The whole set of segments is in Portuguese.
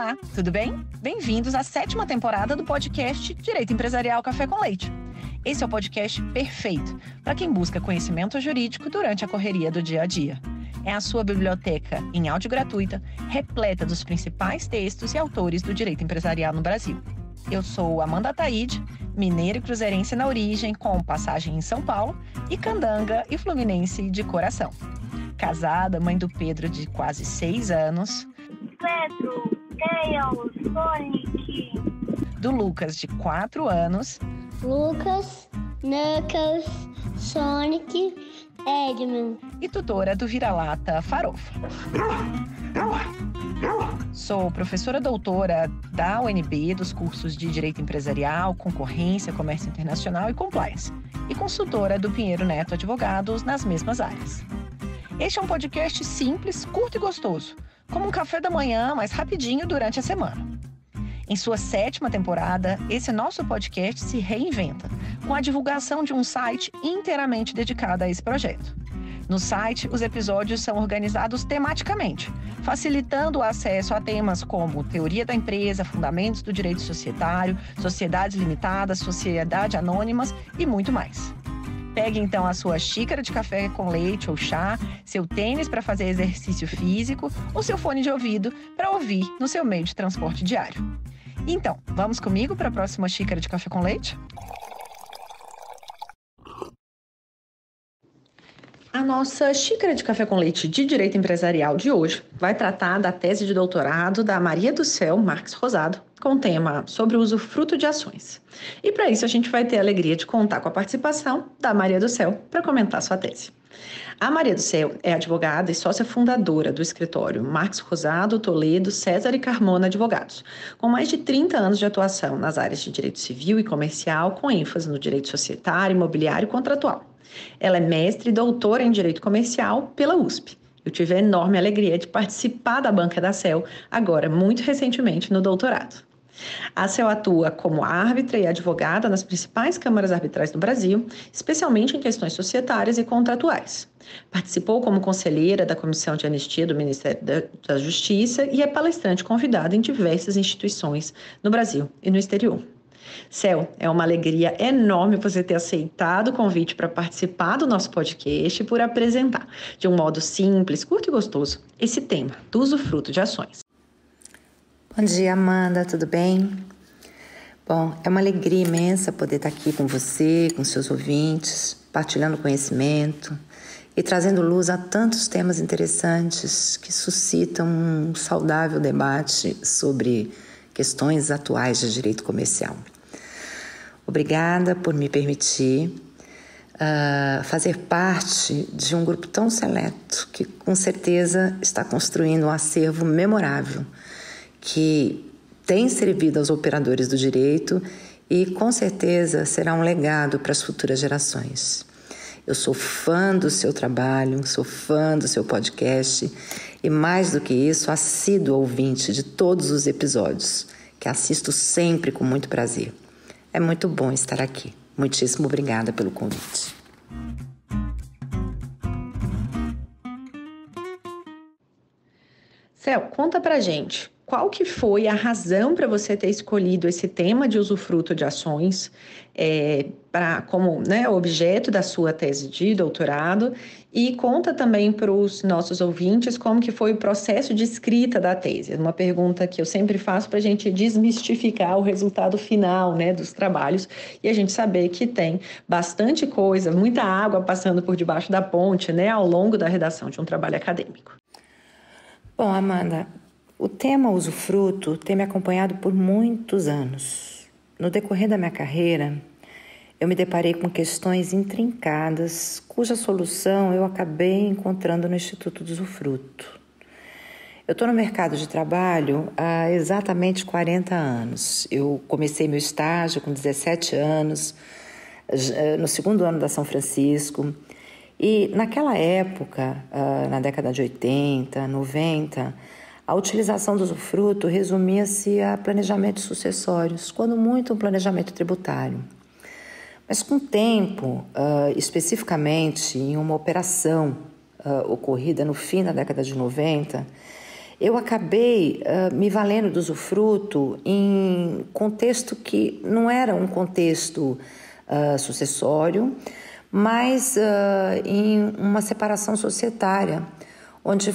Olá, tudo bem? Bem-vindos à 7ª temporada do podcast Direito Empresarial Café com Leite. Esse é o podcast perfeito para quem busca conhecimento jurídico durante a correria do dia a dia. É a sua biblioteca em áudio gratuita, repleta dos principais textos e autores do direito empresarial no Brasil. Eu sou Amanda Taide, mineira e cruzeirense na origem, com passagem em São Paulo, e candanga e fluminense de coração. Casada, mãe do Pedro de quase 6 anos, Pedro, Tails, Sonic, do Lucas de 4 anos, Lucas, Knuckles, Sonic, Eggman. e tutora do Vira-Lata Farofa. Sou professora doutora da UNB dos cursos de Direito Empresarial, Concorrência, Comércio Internacional e Compliance, e consultora do Pinheiro Neto Advogados nas mesmas áreas. Este é um podcast simples, curto e gostoso, como um café da manhã, mais rapidinho durante a semana. Em sua 7ª temporada, esse nosso podcast se reinventa, com a divulgação de um site inteiramente dedicado a esse projeto. No site, os episódios são organizados tematicamente, facilitando o acesso a temas como teoria da empresa, fundamentos do direito societário, sociedades limitadas, sociedade anônimas e muito mais. Pegue então a sua xícara de café com leite ou chá, seu tênis para fazer exercício físico ou seu fone de ouvido para ouvir no seu meio de transporte diário. Então, vamos comigo para a próxima xícara de café com leite? A nossa xícara de café com leite de Direito Empresarial de hoje vai tratar da tese de doutorado da Maria do Céu Marques Rosado, com o tema sobre o usufruto de ações. E para isso a gente vai ter a alegria de contar com a participação da Maria do Céu para comentar sua tese. A Maria do Céu é advogada e sócia fundadora do escritório Marques Rosado, Toledo, César e Carmona Advogados, com mais de 30 anos de atuação nas áreas de direito civil e comercial, com ênfase no direito societário, imobiliário e contratual. Ela é mestre e doutora em direito comercial pela USP. Eu tive a enorme alegria de participar da banca da CEL, agora muito recentemente no doutorado. A CEL atua como árbitra e advogada nas principais câmaras arbitrais do Brasil, especialmente em questões societárias e contratuais. Participou como conselheira da Comissão de Anistia do Ministério da Justiça e é palestrante convidada em diversas instituições no Brasil e no exterior. Céu, é uma alegria enorme você ter aceitado o convite para participar do nosso podcast e por apresentar, de um modo simples, curto e gostoso, esse tema do usufruto de ações. Bom dia, Amanda, tudo bem? Bom, é uma alegria imensa poder estar aqui com você, com seus ouvintes, partilhando conhecimento e trazendo luz a tantos temas interessantes que suscitam um saudável debate sobre questões atuais de direito comercial. Obrigada por me permitir fazer parte de um grupo tão seleto que com certeza está construindo um acervo memorável que tem servido aos operadores do direito e com certeza será um legado para as futuras gerações. Eu sou fã do seu trabalho, sou fã do seu podcast e mais do que isso, assíduo ouvinte de todos os episódios, que assisto sempre com muito prazer. É muito bom estar aqui. Muitíssimo obrigada pelo convite. Céu, conta pra gente, qual que foi a razão para você ter escolhido esse tema de usufruto de ações como objeto da sua tese de doutorado, e conta também para os nossos ouvintes como que foi o processo de escrita da tese. Uma pergunta que eu sempre faço para a gente desmistificar o resultado final, dos trabalhos, e a gente saber que tem bastante coisa, muita água passando por debaixo da ponte, ao longo da redação de um trabalho acadêmico. Bom, Amanda, o tema usufruto tem me acompanhado por muitos anos. No decorrer da minha carreira, eu me deparei com questões intrincadas, cuja solução eu acabei encontrando no Instituto do Usufruto. Eu estou no mercado de trabalho há exatamente 40 anos. Eu comecei meu estágio com 17 anos, no 2º ano da São Francisco. E naquela época, na década de 80, 90, a utilização do usufruto resumia-se a planejamentos sucessórios, quando muito um planejamento tributário. Mas com o tempo, especificamente em uma operação ocorrida no fim da década de 90, eu acabei me valendo do usufruto em contexto que não era um contexto sucessório, mas em uma separação societária, onde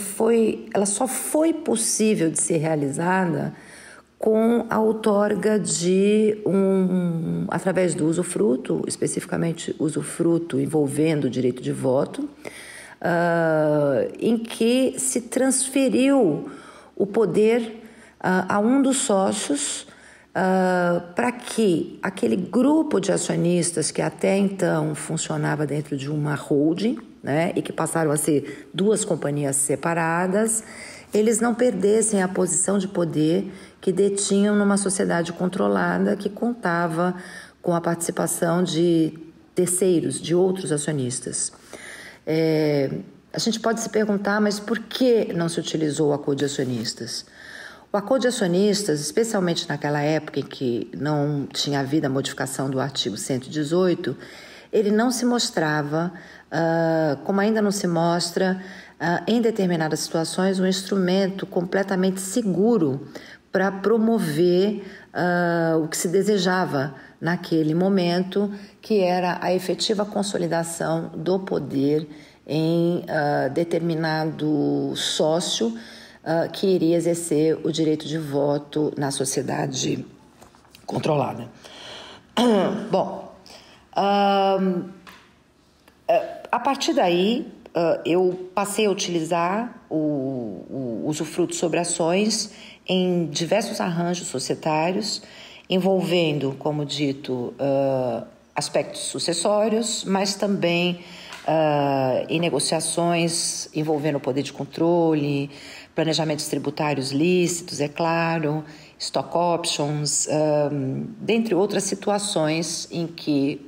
ela só foi possível de ser realizada com a outorga de através do usufruto, especificamente usufruto envolvendo o direito de voto, em que se transferiu o poder a um dos sócios para que aquele grupo de acionistas que até então funcionava dentro de uma holding, né, e que passaram a ser duas companhias separadas, eles não perdessem a posição de poder que detinham numa sociedade controlada que contava com a participação de terceiros, de outros acionistas. A gente pode se perguntar, mas por que não se utilizou o acordo de acionistas? O acordo de acionistas, especialmente naquela época em que não tinha havido a modificação do artigo 118, ele não se mostrava, como ainda não se mostra, em determinadas situações, um instrumento completamente seguro para promover o que se desejava naquele momento, que era a efetiva consolidação do poder em determinado sócio que iria exercer o direito de voto na sociedade controlada. Bom, a partir daí, eu passei a utilizar o usufruto sobre ações em diversos arranjos societários, envolvendo, como dito, aspectos sucessórios, mas também em negociações envolvendo o poder de controle, planejamentos tributários lícitos, é claro, stock options, dentre outras situações em que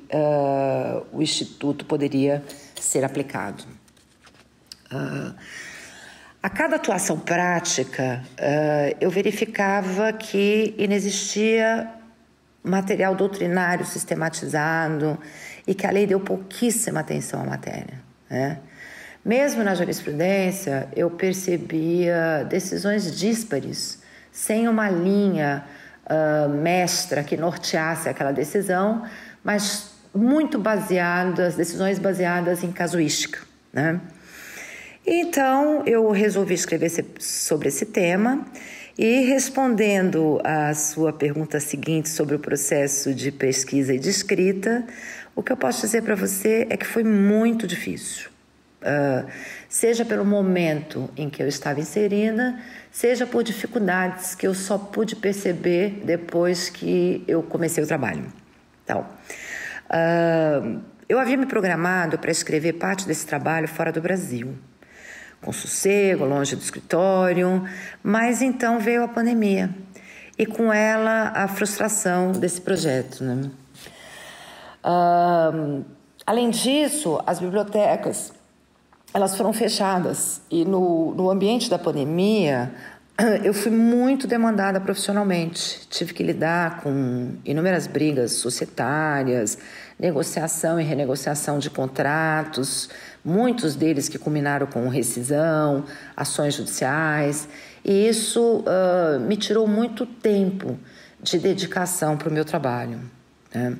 o Instituto poderia ser aplicado. A cada atuação prática, eu verificava que inexistia material doutrinário sistematizado e que a lei deu pouquíssima atenção à matéria, né? Mesmo na jurisprudência, eu percebia decisões díspares, sem uma linha mestra que norteasse aquela decisão, mas muito decisões baseadas em casuística, né? Então, eu resolvi escrever sobre esse tema e, respondendo à sua pergunta seguinte sobre o processo de pesquisa e de escrita, o que eu posso dizer para você é que foi muito difícil. Seja pelo momento em que eu estava inserida, seja por dificuldades que eu só pude perceber depois que eu comecei o trabalho. Então, eu havia me programado para escrever parte desse trabalho fora do Brasil, com sossego, longe do escritório, mas então veio a pandemia e com ela a frustração desse projeto, né? Além disso, as bibliotecas elas foram fechadas e no ambiente da pandemia eu fui muito demandada profissionalmente. Tive que lidar com inúmeras brigas societárias, negociação e renegociação de contratos, muitos deles que culminaram com rescisão, ações judiciais, e isso me tirou muito tempo de dedicação para o meu trabalho, né?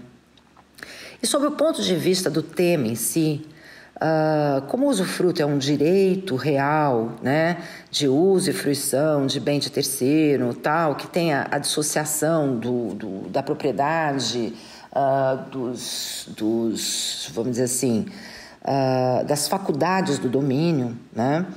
E sob o ponto de vista do tema em si, como o usufruto é um direito real, né, de uso e fruição de bem de terceiro, tal, que tem a dissociação da propriedade, vamos dizer assim, das faculdades do domínio, né,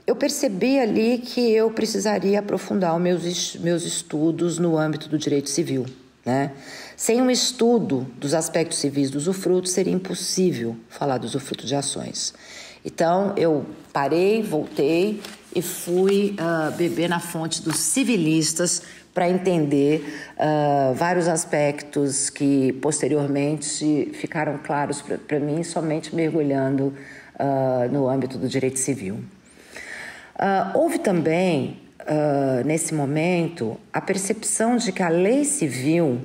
eu percebi ali que eu precisaria aprofundar os meus estudos no âmbito do direito civil, né? Sem um estudo dos aspectos civis do usufruto, seria impossível falar do usufruto de ações. Então, eu parei, voltei e fui beber na fonte dos civilistas para entender vários aspectos que, posteriormente, ficaram claros para mim somente mergulhando no âmbito do direito civil. Houve também, nesse momento, a percepção de que a lei civil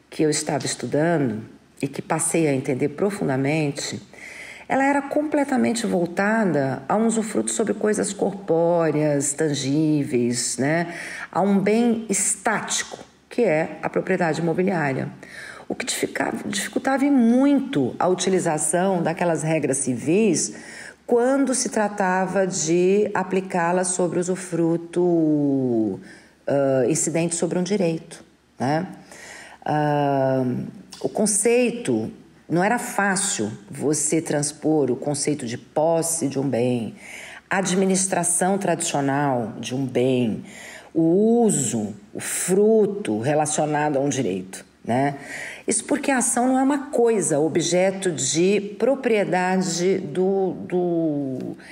que eu estava estudando e que passei a entender profundamente, ela era completamente voltada a um usufruto sobre coisas corpóreas, tangíveis, né? A um bem estático, que é a propriedade imobiliária. O que dificultava muito a utilização daquelas regras civis quando se tratava de aplicá-las sobre o usufruto incidente sobre um direito, né? O conceito, não era fácil você transpor o conceito de posse de um bem, administração tradicional de um bem, o uso, o fruto relacionado a um direito, né? Isso porque a ação não é uma coisa, objeto de propriedade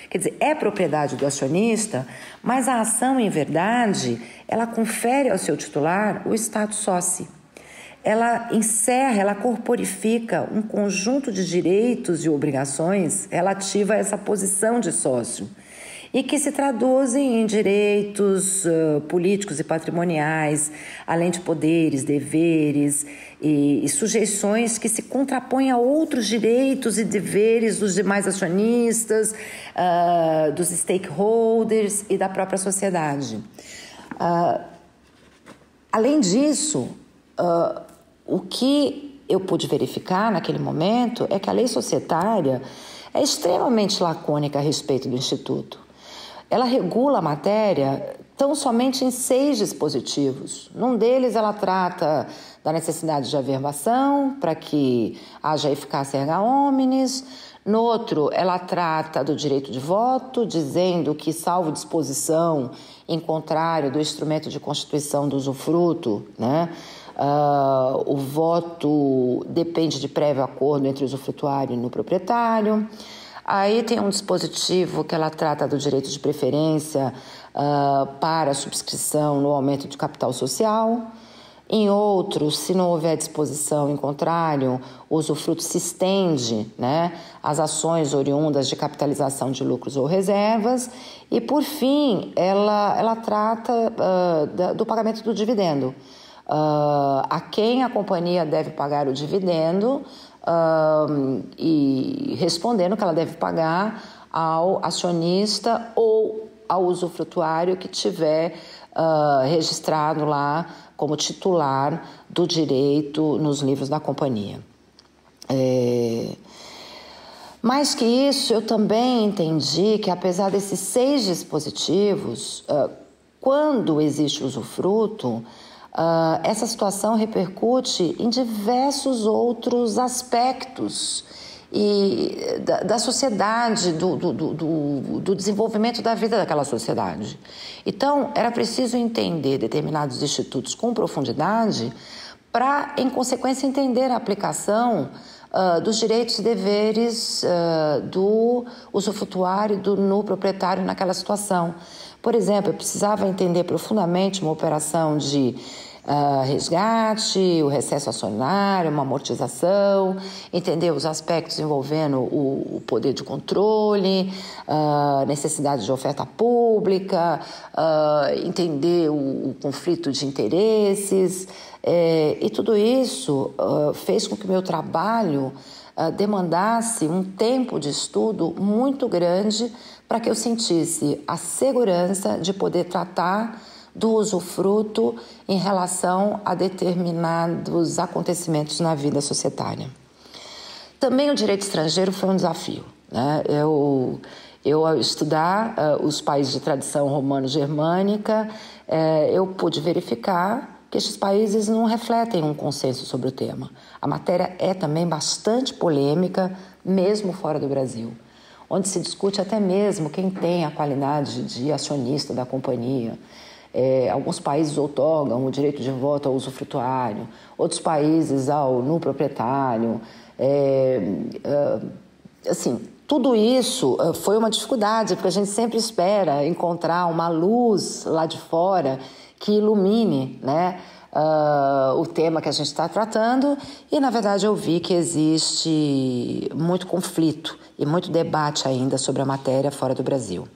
quer dizer, é propriedade do acionista, mas a ação, em verdade, ela confere ao seu titular o status sócio. Ela encerra, ela corporifica um conjunto de direitos e obrigações relativa a essa posição de sócio e que se traduzem em direitos políticos e patrimoniais, além de poderes, deveres e sujeições que se contrapõem a outros direitos e deveres dos demais acionistas, dos stakeholders e da própria sociedade. Além disso, o que eu pude verificar naquele momento é que a lei societária é extremamente lacônica a respeito do Instituto. Ela regula a matéria tão somente em 6 dispositivos. Num deles, ela trata da necessidade de averbação para que haja eficácia erga omnes. No outro, ela trata do direito de voto, dizendo que, salvo disposição em contrário do instrumento de constituição do usufruto, né, o voto depende de prévio acordo entre o usufrutuário e o proprietário. Aí tem um dispositivo que ela trata do direito de preferência para subscrição no aumento de capital social. Em outros, se não houver disposição em contrário, o usufruto se estende, né, às ações oriundas de capitalização de lucros ou reservas. E, por fim, ela trata do pagamento do dividendo. A quem a companhia deve pagar o dividendo e respondendo que ela deve pagar ao acionista ou ao usufrutuário que tiver registrado lá como titular do direito nos livros da companhia. Mais que isso, eu também entendi que, apesar desses 6 dispositivos, quando existe usufruto, essa situação repercute em diversos outros aspectos da sociedade, do desenvolvimento da vida daquela sociedade. Então, era preciso entender determinados institutos com profundidade para, em consequência, entender a aplicação dos direitos e deveres do usufrutuário e no proprietário naquela situação. Por exemplo, eu precisava entender profundamente uma operação de resgate, o recesso acionário, uma amortização, entender os aspectos envolvendo o poder de controle, necessidade de oferta pública, entender o conflito de interesses, e tudo isso fez com que o meu trabalho demandasse um tempo de estudo muito grande para que eu sentisse a segurança de poder tratar do usufruto em relação a determinados acontecimentos na vida societária. Também o direito estrangeiro foi um desafio, né? Eu ao estudar os países de tradição romano-germânica, eu pude verificar que estes países não refletem um consenso sobre o tema. A matéria é também bastante polêmica, mesmo fora do Brasil, onde se discute até mesmo quem tem a qualidade de acionista da companhia. Alguns países outorgam o direito de voto ao usufrutuário, outros países no proprietário. Assim, tudo isso foi uma dificuldade, porque a gente sempre espera encontrar uma luz lá de fora que ilumine, né, o tema que a gente está tratando, e, na verdade, eu vi que existe muito conflito e muito debate ainda sobre a matéria fora do Brasil.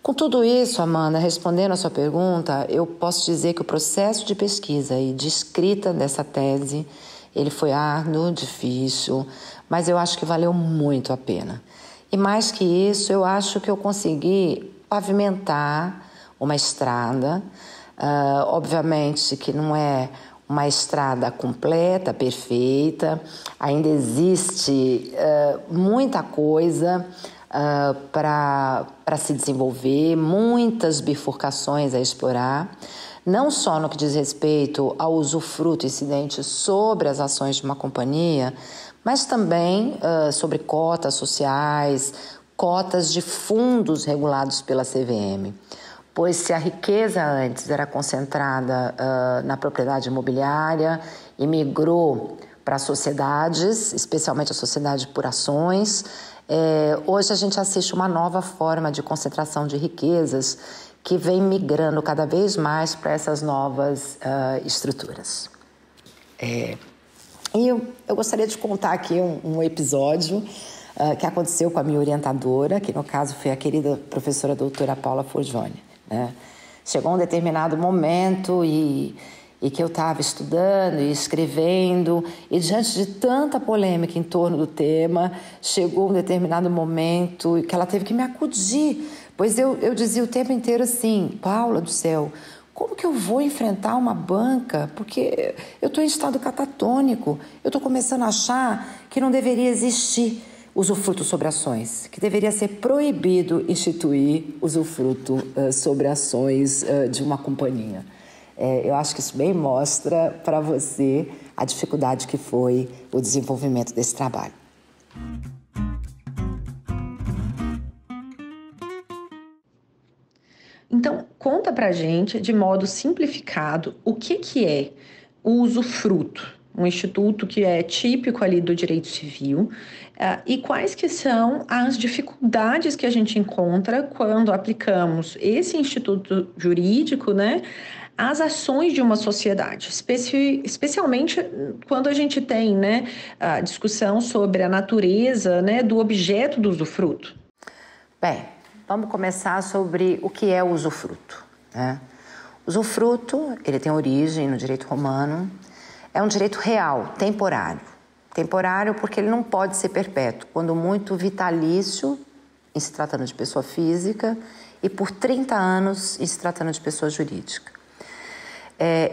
Com tudo isso, Amanda, respondendo a sua pergunta, eu posso dizer que o processo de pesquisa e de escrita dessa tese Ele foi árduo, difícil, mas eu acho que valeu muito a pena. E mais que isso, eu acho que eu consegui pavimentar uma estrada, obviamente que não é uma estrada completa, perfeita, ainda existe muita coisa para se desenvolver, muitas bifurcações a explorar, não só no que diz respeito ao usufruto incidente sobre as ações de uma companhia, mas também sobre cotas sociais, cotas de fundos regulados pela CVM. Pois se a riqueza antes era concentrada na propriedade imobiliária e migrou para as sociedades, especialmente a sociedade por ações, hoje a gente assiste uma nova forma de concentração de riquezas que vem migrando cada vez mais para essas novas estruturas. E eu gostaria de contar aqui um episódio que aconteceu com a minha orientadora, que no caso foi a querida professora doutora Paula Forgione. Chegou um determinado momento e que eu estava estudando e escrevendo, e diante de tanta polêmica em torno do tema, chegou um determinado momento que ela teve que me acudir, pois eu dizia o tempo inteiro assim: Paula do céu, como que eu vou enfrentar uma banca? Porque eu estou em estado catatônico, eu estou começando a achar que não deveria existir usufruto sobre ações, que deveria ser proibido instituir usufruto sobre ações de uma companhia. Eu acho que isso bem mostra para você a dificuldade que foi o desenvolvimento desse trabalho. Então, conta pra gente, de modo simplificado, o que é o usufruto, um instituto que é típico ali do direito civil, e quais que são as dificuldades que a gente encontra quando aplicamos esse instituto jurídico, né, às ações de uma sociedade, especialmente quando a gente tem, né, a discussão sobre a natureza, né, do objeto do usufruto. Bem, vamos começar sobre o que é o usufruto, né? Usufruto, ele tem origem no direito romano, é um direito real, temporário. Temporário porque ele não pode ser perpétuo, quando muito vitalício, em se tratando de pessoa física, e por 30 anos, em se tratando de pessoa jurídica.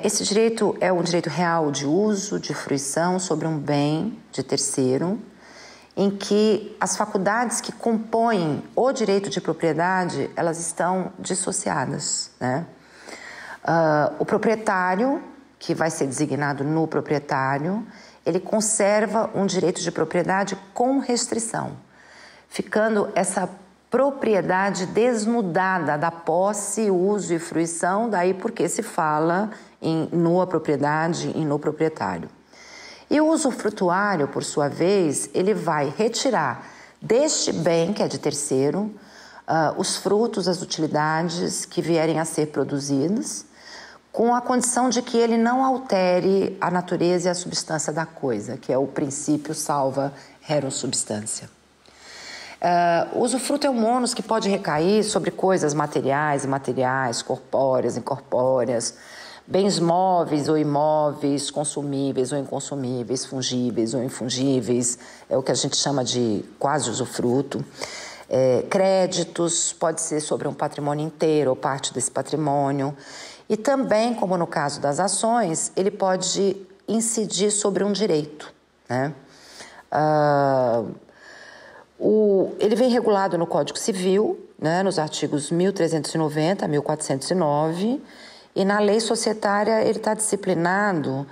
Esse direito é um direito real de uso, de fruição sobre um bem de terceiro, em que as faculdades que compõem o direito de propriedade, elas estão dissociadas, né? O proprietário, que vai ser designado no proprietário, ele conserva um direito de propriedade com restrição, ficando essa propriedade desnudada da posse, uso e fruição, daí porque se fala em nua propriedade e no proprietário. E o usufrutuário, por sua vez, ele vai retirar deste bem, que é de terceiro, os frutos, as utilidades que vierem a ser produzidas, com a condição de que ele não altere a natureza e a substância da coisa, que é o princípio salva rerum substância. O usufruto é um ônus que pode recair sobre coisas materiais e imateriais, corpóreas, incorpóreas, bens móveis ou imóveis, consumíveis ou inconsumíveis, fungíveis ou infungíveis, é o que a gente chama de quase usufruto. Créditos, pode ser sobre um patrimônio inteiro ou parte desse patrimônio. E também, como no caso das ações, ele pode incidir sobre um direito, né? Ele vem regulado no Código Civil, né, nos artigos 1390 a 1409, e na lei societária ele está disciplinado,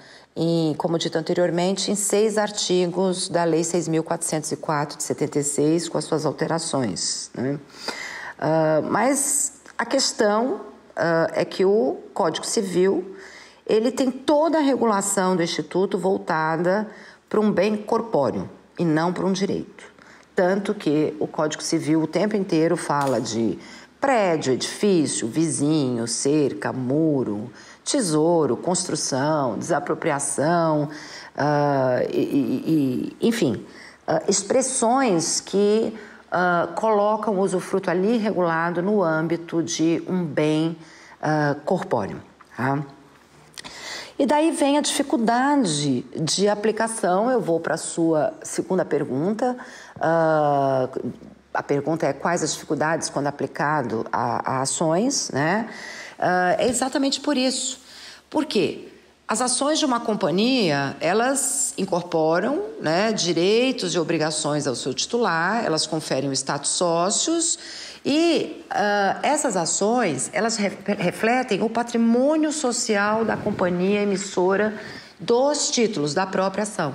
como dito anteriormente, em 6 artigos da Lei 6.404 de 76, com as suas alterações, né? Mas a questão é que o Código Civil ele tem toda a regulação do Instituto voltada para um bem corpóreo e não para um direito. Tanto que o Código Civil o tempo inteiro fala de prédio, edifício, vizinho, cerca, muro, tesouro, construção, desapropriação, enfim, expressões que colocam o usufruto ali regulado no âmbito de um bem corpóreo. Tá? E daí vem a dificuldade de aplicação. Eu vou para a sua segunda pergunta. A pergunta é quais as dificuldades quando aplicado a ações, né? É exatamente por isso. Por quê? As ações de uma companhia, elas incorporam, né, direitos e obrigações ao seu titular, elas conferem o status sócios e essas ações, elas refletem o patrimônio social da companhia emissora dos títulos da própria ação.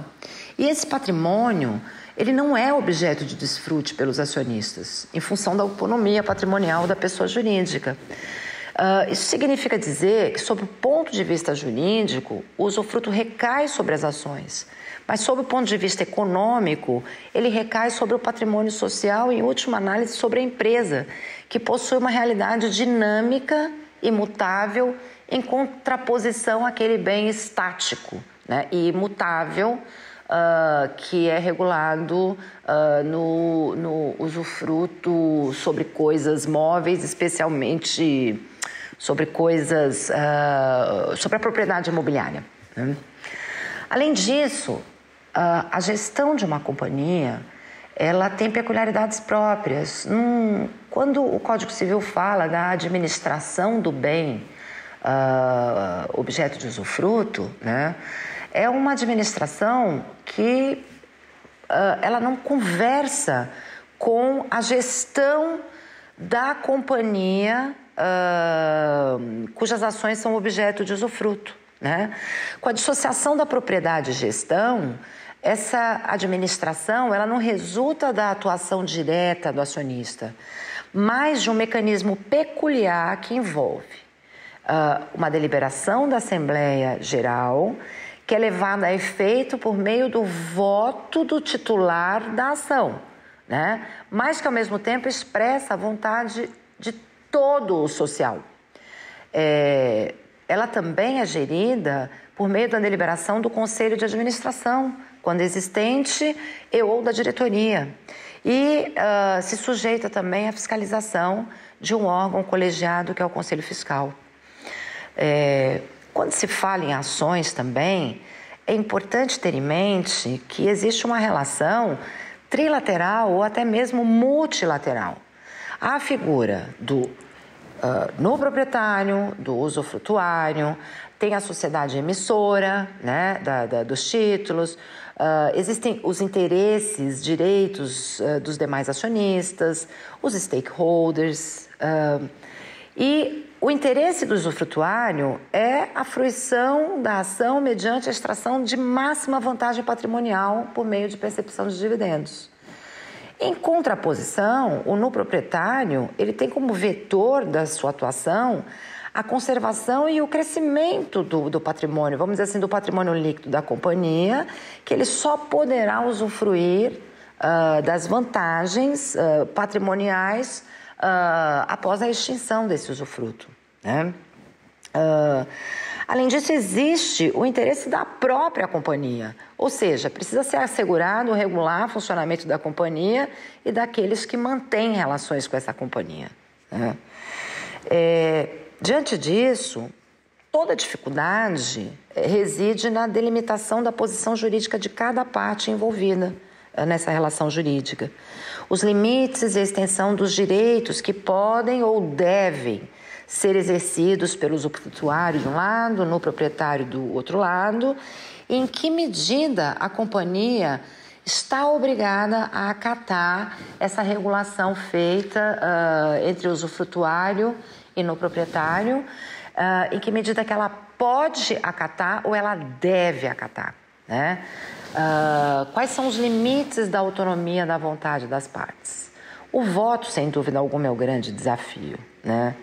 E esse patrimônio, ele não é objeto de desfrute pelos acionistas, em função da autonomia patrimonial da pessoa jurídica. Isso significa dizer que, sob o ponto de vista jurídico, o usufruto recai sobre as ações, mas, sob o ponto de vista econômico, ele recai sobre o patrimônio social e, em última análise, sobre a empresa, que possui uma realidade dinâmica, imutável, em contraposição àquele bem estático, né, e imutável, que é regulado no usufruto sobre coisas móveis, especialmente sobre coisas, sobre a propriedade imobiliária, né? Além disso, a gestão de uma companhia, ela tem peculiaridades próprias. Quando o Código Civil fala da administração do bem objeto de usufruto, né, é uma administração que ela não conversa com a gestão da companhia cujas ações são objeto de usufruto, né? Com a dissociação da propriedade e gestão, essa administração ela não resulta da atuação direta do acionista, mas de um mecanismo peculiar que envolve uma deliberação da Assembleia Geral, que é levada a efeito por meio do voto do titular da ação, né? Mas que, ao mesmo tempo, expressa a vontade de todo o social. Ela também é gerida por meio da deliberação do Conselho de Administração, quando existente, ou da diretoria. E se sujeita também à fiscalização de um órgão colegiado, que é o Conselho Fiscal. Quando se fala em ações também, é importante ter em mente que existe uma relação trilateral ou até mesmo multilateral. Há a figura do no proprietário, do usufrutuário, tem a sociedade emissora, né, dos títulos, existem os interesses, direitos dos demais acionistas, os stakeholders, e o interesse do usufrutuário é a fruição da ação mediante a extração de máxima vantagem patrimonial por meio de percepção de dividendos. Em contraposição, o no proprietário, ele tem como vetor da sua atuação a conservação e o crescimento do patrimônio, vamos dizer assim, do patrimônio líquido da companhia, que ele só poderá usufruir das vantagens patrimoniais após a extinção desse usufruto, né? Além disso, existe o interesse da própria companhia, ou seja, precisa ser assegurado o regular funcionamento da companhia e daqueles que mantêm relações com essa companhia, né? Diante disso, toda dificuldade reside na delimitação da posição jurídica de cada parte envolvida nessa relação jurídica. Os limites e a extensão dos direitos que podem ou devem ser exercidos pelo usufrutuário de um lado, no proprietário do outro lado, e em que medida a companhia está obrigada a acatar essa regulação feita entre o usufrutuário e no proprietário, em que medida que ela pode acatar ou ela deve acatar, né? Quais são os limites da autonomia da vontade das partes? O voto, sem dúvida alguma, é o grande desafio, né?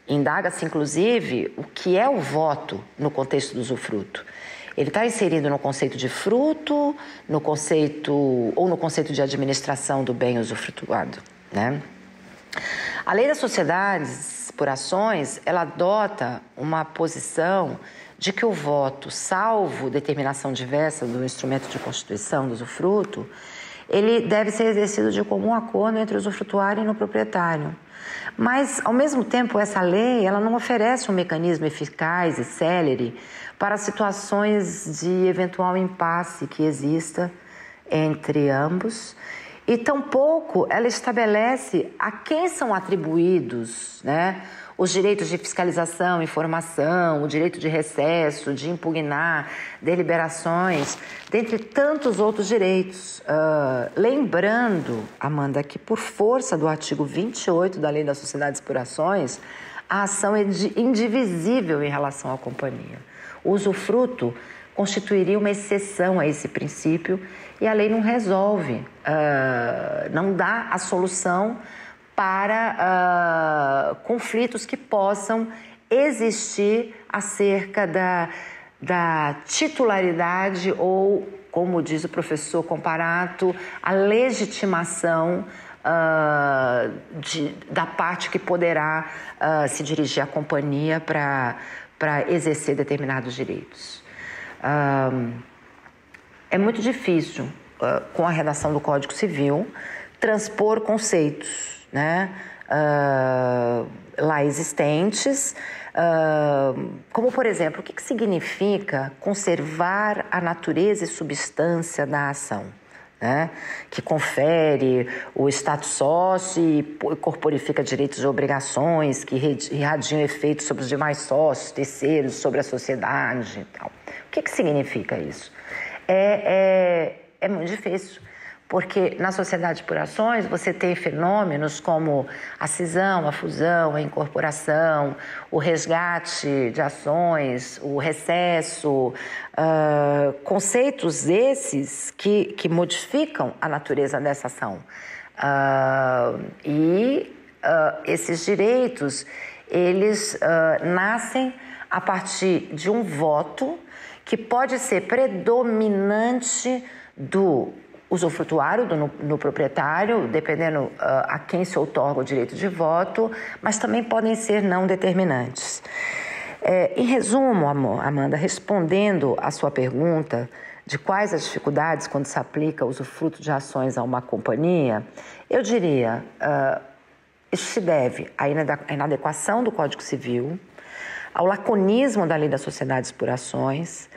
Indaga-se, inclusive, o que é o voto no contexto do usufruto. Ele está inserido no conceito de fruto, no conceito de administração do bem usufrutuado, né? A lei das sociedades por ações, ela adota uma posição de que o voto, salvo determinação diversa do instrumento de constituição do usufruto, ele deve ser exercido de comum acordo entre o usufrutuário e o proprietário, Mas, ao mesmo tempo, essa lei ela não oferece um mecanismo eficaz e célere para situações de eventual impasse que exista entre ambos, e tampouco ela estabelece a quem são atribuídos, né, os direitos de fiscalização, informação, o direito de recesso, de impugnar deliberações, dentre tantos outros direitos. Lembrando, Amanda, que por força do artigo 28 da Lei das Sociedades por Ações, a ação é indivisível em relação à companhia. O usufruto constituiria uma exceção a esse princípio e a lei não resolve, não dá a solução para conflitos que possam existir acerca da titularidade ou, como diz o professor Comparato, a legitimação da parte que poderá se dirigir à companhia para exercer determinados direitos. É muito difícil, com a redação do Código Civil, transpor conceitos, né, lá existentes, como, por exemplo, o que significa conservar a natureza e substância da ação, né, que confere o status sócio e corporifica direitos e obrigações, que irradiam efeitos sobre os demais sócios, terceiros, sobre a sociedade e tal. O que significa isso? É muito difícil, porque na sociedade por ações você tem fenômenos como a cisão, a fusão, a incorporação, o resgate de ações, o recesso, conceitos esses que modificam a natureza dessa ação. Esses direitos, eles nascem a partir de um voto que pode ser predominante do usufrutuário, no proprietário, dependendo a quem se outorga o direito de voto, mas também podem ser não determinantes. Em resumo, Amanda, respondendo à sua pergunta de quais as dificuldades quando se aplica o usufruto de ações a uma companhia, eu diria, isso se deve à inadequação do Código Civil, ao laconismo da Lei das Sociedades por Ações,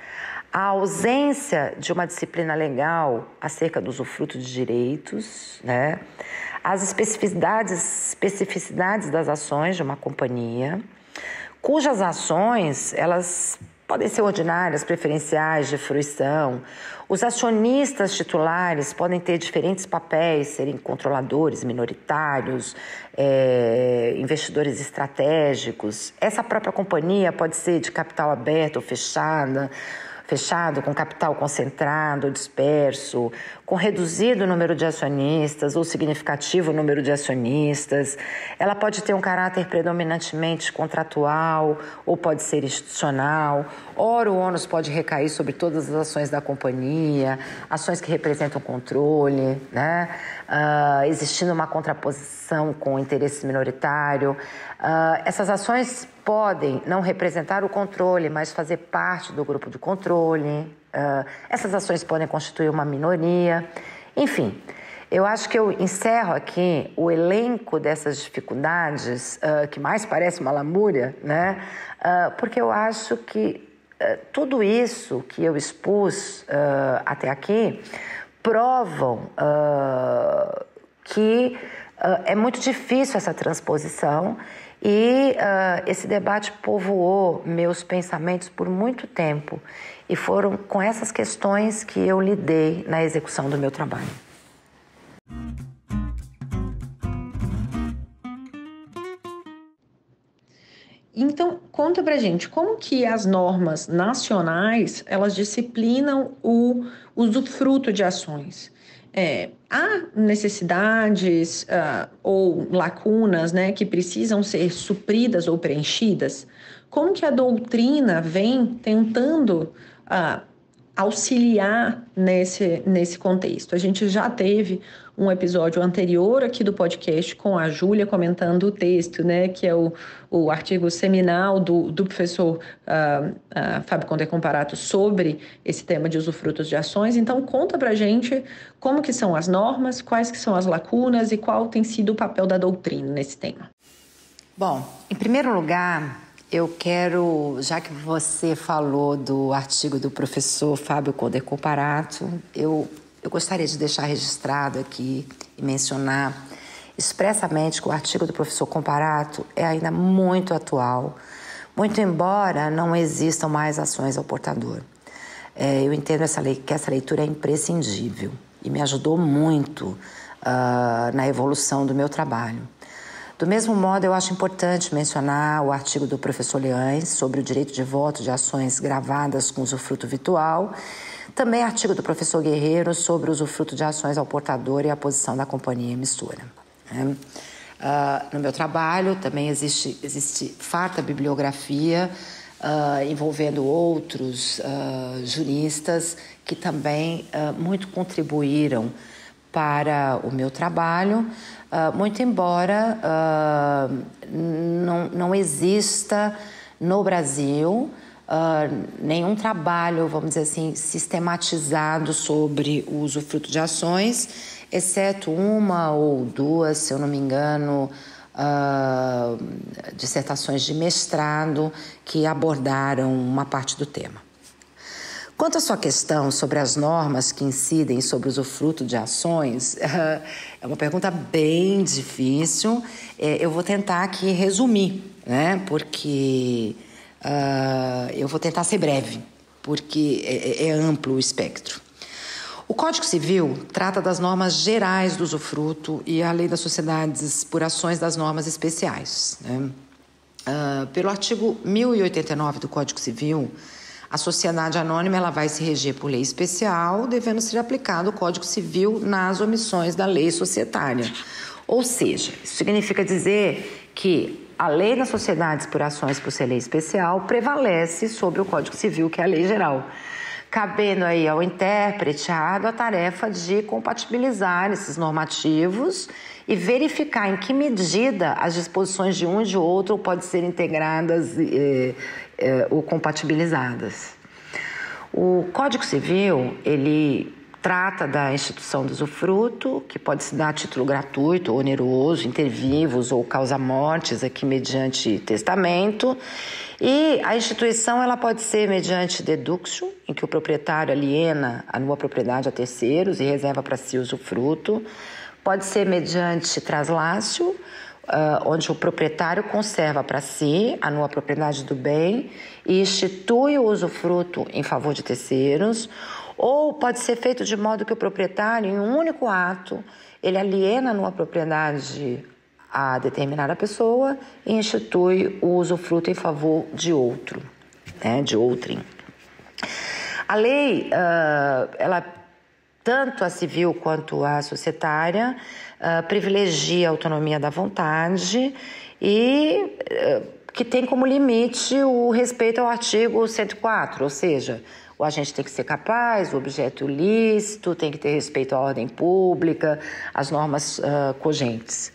à ausência de uma disciplina legal acerca do usufruto de direitos, né? Às especificidades das ações de uma companhia, cujas ações, elas podem ser ordinárias, preferenciais, de fruição. Os acionistas titulares podem ter diferentes papéis, serem controladores, minoritários, investidores estratégicos. Essa própria companhia pode ser de capital aberto ou fechado, com capital concentrado ou disperso, com reduzido número de acionistas ou significativo número de acionistas. Ela pode ter um caráter predominantemente contratual ou pode ser institucional. Ora, o ônus pode recair sobre todas as ações da companhia, ações que representam controle, né? Existindo uma contraposição com o interesse minoritário. Essas ações podem não representar o controle, mas fazer parte do grupo de controle. Essas ações podem constituir uma minoria. Enfim, eu acho que eu encerro aqui o elenco dessas dificuldades, que mais parece uma lamúria, né? Porque eu acho que tudo isso que eu expus até aqui provam que é muito difícil essa transposição e esse debate povoou meus pensamentos por muito tempo e foram com essas questões que eu lidei na execução do meu trabalho. Então, conta pra gente, como que as normas nacionais, elas disciplinam o usufruto de ações? Há necessidades ou lacunas, né, que precisam ser supridas ou preenchidas? Como que a doutrina vem tentando auxiliar nesse contexto. A gente já teve um episódio anterior aqui do podcast com a Júlia comentando o texto, né, que é o artigo seminal do professor Fábio Conde Comparato sobre esse tema de usufrutos de ações. Então, conta pra gente como que são as normas, quais que são as lacunas e qual tem sido o papel da doutrina nesse tema. Bom, em primeiro lugar, eu quero, já que você falou do artigo do professor Fábio Conde Comparato, eu gostaria de deixar registrado aqui e mencionar expressamente que o artigo do professor Comparato é ainda muito atual, muito embora não existam mais ações ao portador. Eu entendo que essa leitura é imprescindível e me ajudou muito na evolução do meu trabalho. Do mesmo modo, eu acho importante mencionar o artigo do professor Leães sobre o direito de voto de ações gravadas com usufruto virtual, também artigo do professor Guerreiro sobre o usufruto de ações ao portador e a posição da companhia emissora. No meu trabalho também existe farta bibliografia envolvendo outros juristas que também muito contribuíram para o meu trabalho, muito embora não exista no Brasil nenhum trabalho, vamos dizer assim, sistematizado sobre o usufruto de ações, exceto uma ou duas, se eu não me engano, dissertações de mestrado que abordaram uma parte do tema. Quanto à sua questão sobre as normas que incidem sobre o usufruto de ações, é uma pergunta bem difícil. Eu vou tentar aqui resumir, né? Porque eu vou tentar ser breve, porque é amplo o espectro. O Código Civil trata das normas gerais do usufruto e a Lei das Sociedades por ações das normas especiais, né? Pelo artigo 1089 do Código Civil, a sociedade anônima ela vai se reger por lei especial, devendo ser aplicado o Código Civil nas omissões da lei societária. Ou seja, isso significa dizer que a lei das sociedades por ações por ser lei especial prevalece sobre o Código Civil, que é a lei geral, cabendo aí ao intérprete a tarefa de compatibilizar esses normativos e verificar em que medida as disposições de um e de outro podem ser integradas ou compatibilizadas. O Código Civil, ele trata da instituição do usufruto, que pode se dar a título gratuito, oneroso, inter vivos ou causa-mortes, aqui mediante testamento. E a instituição ela pode ser mediante deduction, em que o proprietário aliena a nua propriedade a terceiros e reserva para si o usufruto. Pode ser mediante traslácio, onde o proprietário conserva para si a nua propriedade do bem e institui o usufruto em favor de terceiros. Ou pode ser feito de modo que o proprietário, em um único ato, ele aliena a nua propriedade a determinada pessoa e institui o usufruto em favor de outro, né, de outrem. A lei, ela, tanto a civil quanto a societária, privilegia a autonomia da vontade e que tem como limite o respeito ao artigo 104, ou seja, o agente tem que ser capaz, o objeto lícito, tem que ter respeito à ordem pública, às normas cogentes.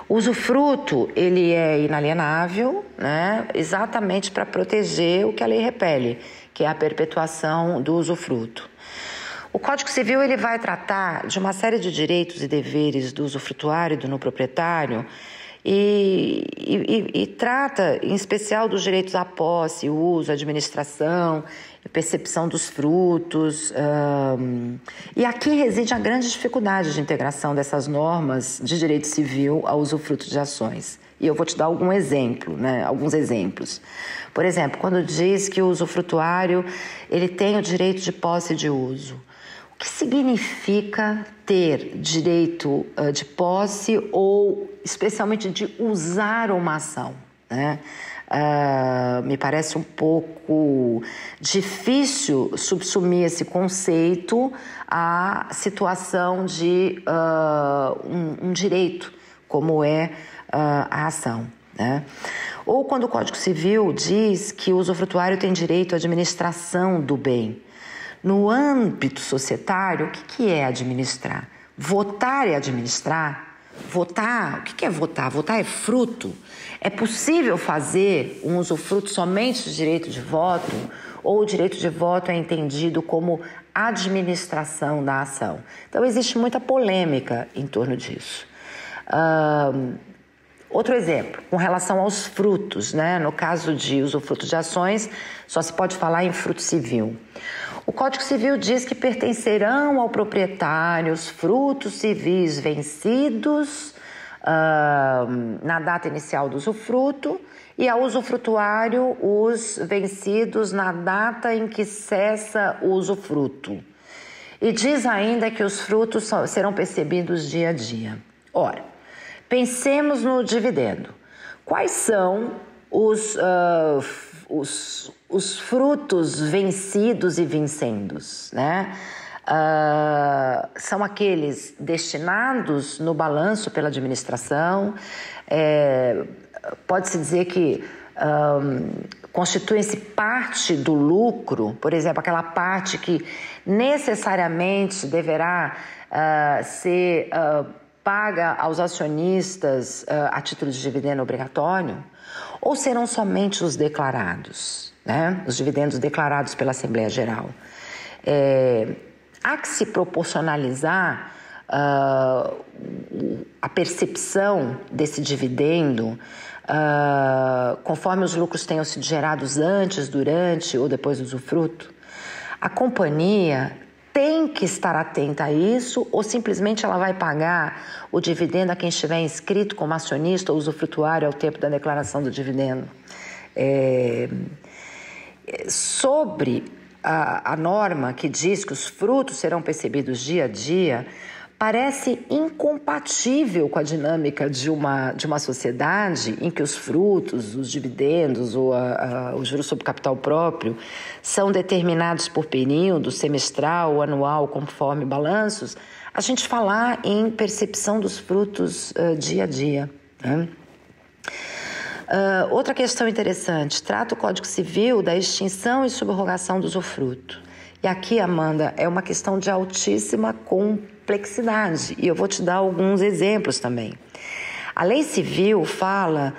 O usufruto, ele é inalienável, né, exatamente para proteger o que a lei repele, que é a perpetuação do usufruto. O Código Civil ele vai tratar de uma série de direitos e deveres do usufrutuário e do no proprietário e trata, em especial, dos direitos à posse, uso, administração, percepção dos frutos. E aqui reside a grande dificuldade de integração dessas normas de direito civil ao usufruto de ações. E eu vou te dar alguns exemplos. Por exemplo, quando diz que o usufrutuário ele tem o direito de posse e de uso. O que significa ter direito de posse ou, especialmente, de usar uma ação, né? Me parece um pouco difícil subsumir esse conceito à situação de um direito, como é a ação, né? Ou quando o Código Civil diz que o usufrutuário tem direito à administração do bem. No âmbito societário, o que é administrar? Votar é administrar? Votar, o que é votar? Votar é fruto. É possível fazer um usufruto somente do direito de voto? Ou o direito de voto é entendido como administração da ação? Então, existe muita polêmica em torno disso. Outro exemplo, com relação aos frutos, né? No caso de usufruto de ações, só se pode falar em fruto civil. O Código Civil diz que pertencerão ao proprietário os frutos civis vencidos na data inicial do usufruto e ao usufrutuário os vencidos na data em que cessa o usufruto. E diz ainda que os frutos serão percebidos dia a dia. Ora, pensemos no dividendo. Quais são os frutos vencidos e vincendos, né? São aqueles destinados no balanço pela administração, pode-se dizer que constituem-se parte do lucro, por exemplo, aquela parte que necessariamente deverá ser paga aos acionistas a título de dividendo obrigatório, ou serão somente os declarados, né? Os dividendos declarados pela Assembleia Geral? Há que se proporcionalizar a percepção desse dividendo conforme os lucros tenham sido gerados antes, durante ou depois do usufruto. A companhia tem que estar atenta a isso ou simplesmente ela vai pagar o dividendo a quem estiver inscrito como acionista ou usufrutuário ao tempo da declaração do dividendo? Sobre a norma que diz que os frutos serão percebidos dia a dia, parece incompatível com a dinâmica de uma sociedade em que os frutos, os dividendos ou os juros sobre capital próprio são determinados por período, semestral ou anual, conforme balanços, a gente falar em percepção dos frutos dia a dia, né? Outra questão interessante, trata o Código Civil da extinção e subrogação do usufruto. E aqui, Amanda, é uma questão de altíssima complexidade. E eu vou te dar alguns exemplos também. A lei civil fala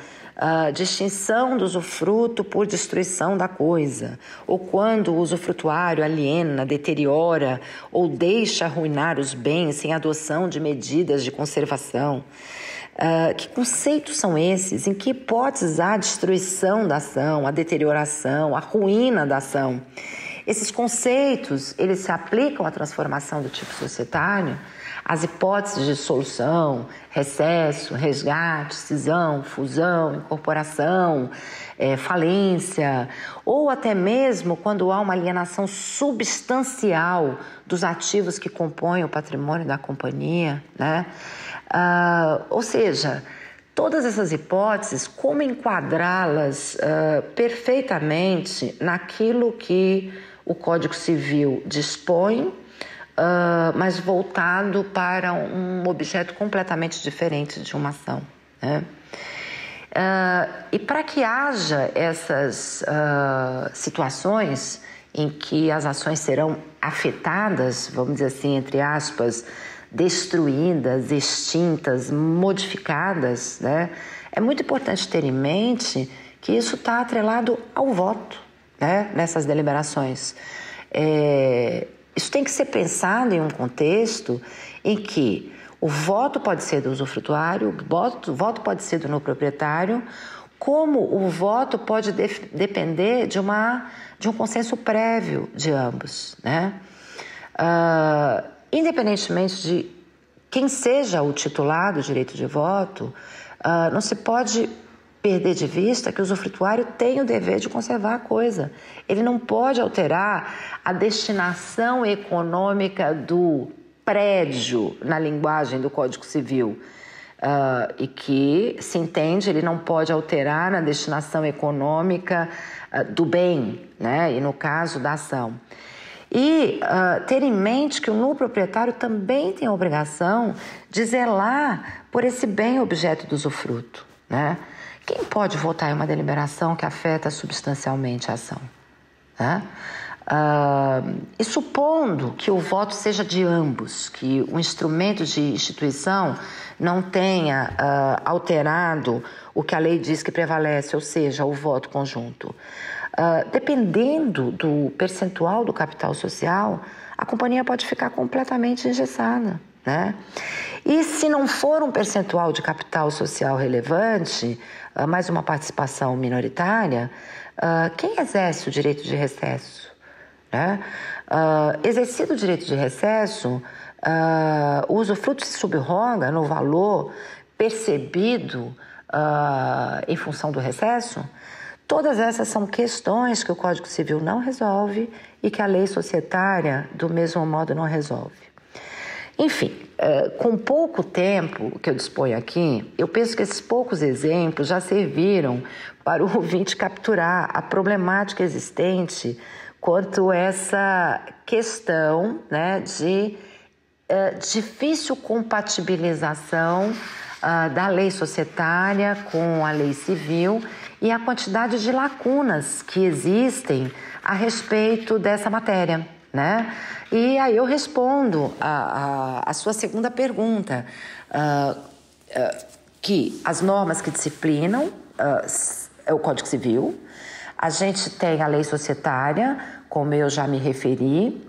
de extinção do usufruto por destruição da coisa, ou quando o usufrutuário aliena, deteriora ou deixa arruinar os bens sem adoção de medidas de conservação. Que conceitos são esses? Em que hipóteses há a destruição da ação, a deterioração, a ruína da ação? Esses conceitos, eles se aplicam à transformação do tipo societário, às hipóteses de dissolução, recesso, resgate, cisão, fusão, incorporação, falência, ou até mesmo quando há uma alienação substancial dos ativos que compõem o patrimônio da companhia, né? Ou seja, todas essas hipóteses, como enquadrá-las perfeitamente naquilo que o Código Civil dispõe, mas voltado para um objeto completamente diferente de uma ação, né? E para que haja essas situações em que as ações serão afetadas, vamos dizer assim, entre aspas, destruídas, extintas, modificadas, né? É muito importante ter em mente que isso está atrelado ao voto, né? Nessas deliberações. Isso tem que ser pensado em um contexto em que o voto pode ser do usufrutuário, o voto pode ser do proprietário, como o voto pode depender de um consenso prévio de ambos, né? Independentemente de quem seja o titular do direito de voto, não se pode perder de vista que o usufrutuário tem o dever de conservar a coisa. Ele não pode alterar a destinação econômica do prédio na linguagem do Código Civil. E que, se entende, ele não pode alterar a destinação econômica do bem, né? E no caso da ação. E ter em mente que o nulo proprietário também tem a obrigação de zelar por esse bem objeto do usufruto, né? Quem pode votar em uma deliberação que afeta substancialmente a ação, né? E supondo que o voto seja de ambos, que o instrumento de instituição não tenha alterado o que a lei diz que prevalece, ou seja, o voto conjunto. Dependendo do percentual do capital social, a companhia pode ficar completamente engessada, né? E se não for um percentual de capital social relevante, mais uma participação minoritária, quem exerce o direito de recesso? Né? Exercido o direito de recesso, o usufruto se subroga no valor percebido em função do recesso? Todas essas são questões que o Código Civil não resolve e que a lei societária, do mesmo modo, não resolve. Enfim, com pouco tempo que eu disponho aqui, eu penso que esses poucos exemplos já serviram para o ouvinte capturar a problemática existente quanto a essa questão, né, de difícil compatibilização da lei societária com a lei civil e a quantidade de lacunas que existem a respeito dessa matéria, né? E aí eu respondo a sua segunda pergunta, que as normas que disciplinam é o Código Civil, a gente tem a lei societária, como eu já me referi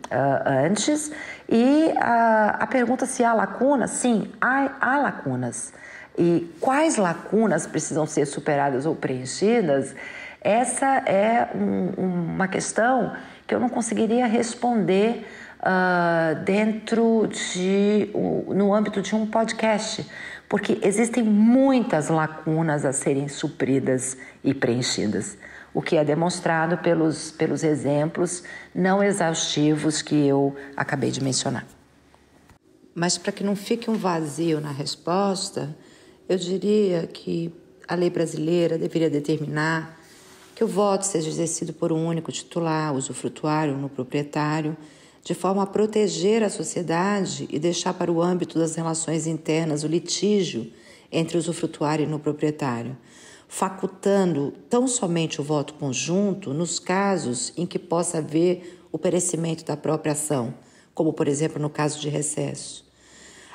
antes, e a pergunta se há lacunas, sim, há lacunas. E quais lacunas precisam ser superadas ou preenchidas, essa é uma questão que eu não conseguiria responder no âmbito de um podcast, porque existem muitas lacunas a serem supridas e preenchidas, o que é demonstrado pelos exemplos não exaustivos que eu acabei de mencionar. Mas para que não fique um vazio na resposta, eu diria que a lei brasileira deveria determinar que o voto seja exercido por um único titular, usufrutuário ou no proprietário, de forma a proteger a sociedade e deixar para o âmbito das relações internas o litígio entre o usufrutuário e no proprietário, facultando tão somente o voto conjunto nos casos em que possa haver o perecimento da própria ação, como, por exemplo, no caso de recesso.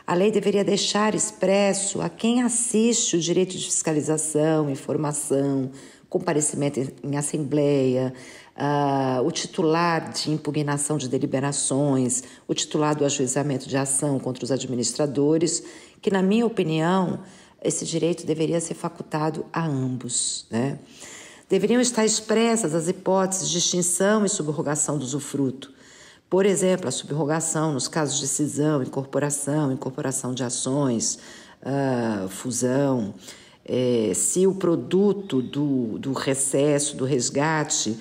A lei deveria deixar expresso a quem assiste o direito de fiscalização, informação, comparecimento em assembleia, o titular de impugnação de deliberações, o titular do ajuizamento de ação contra os administradores, que, na minha opinião, esse direito deveria ser facultado a ambos, né? Deveriam estar expressas as hipóteses de extinção e subrogação do usufruto. Por exemplo, a subrogação nos casos de cisão, incorporação de ações, fusão, se o produto do recesso, do resgate,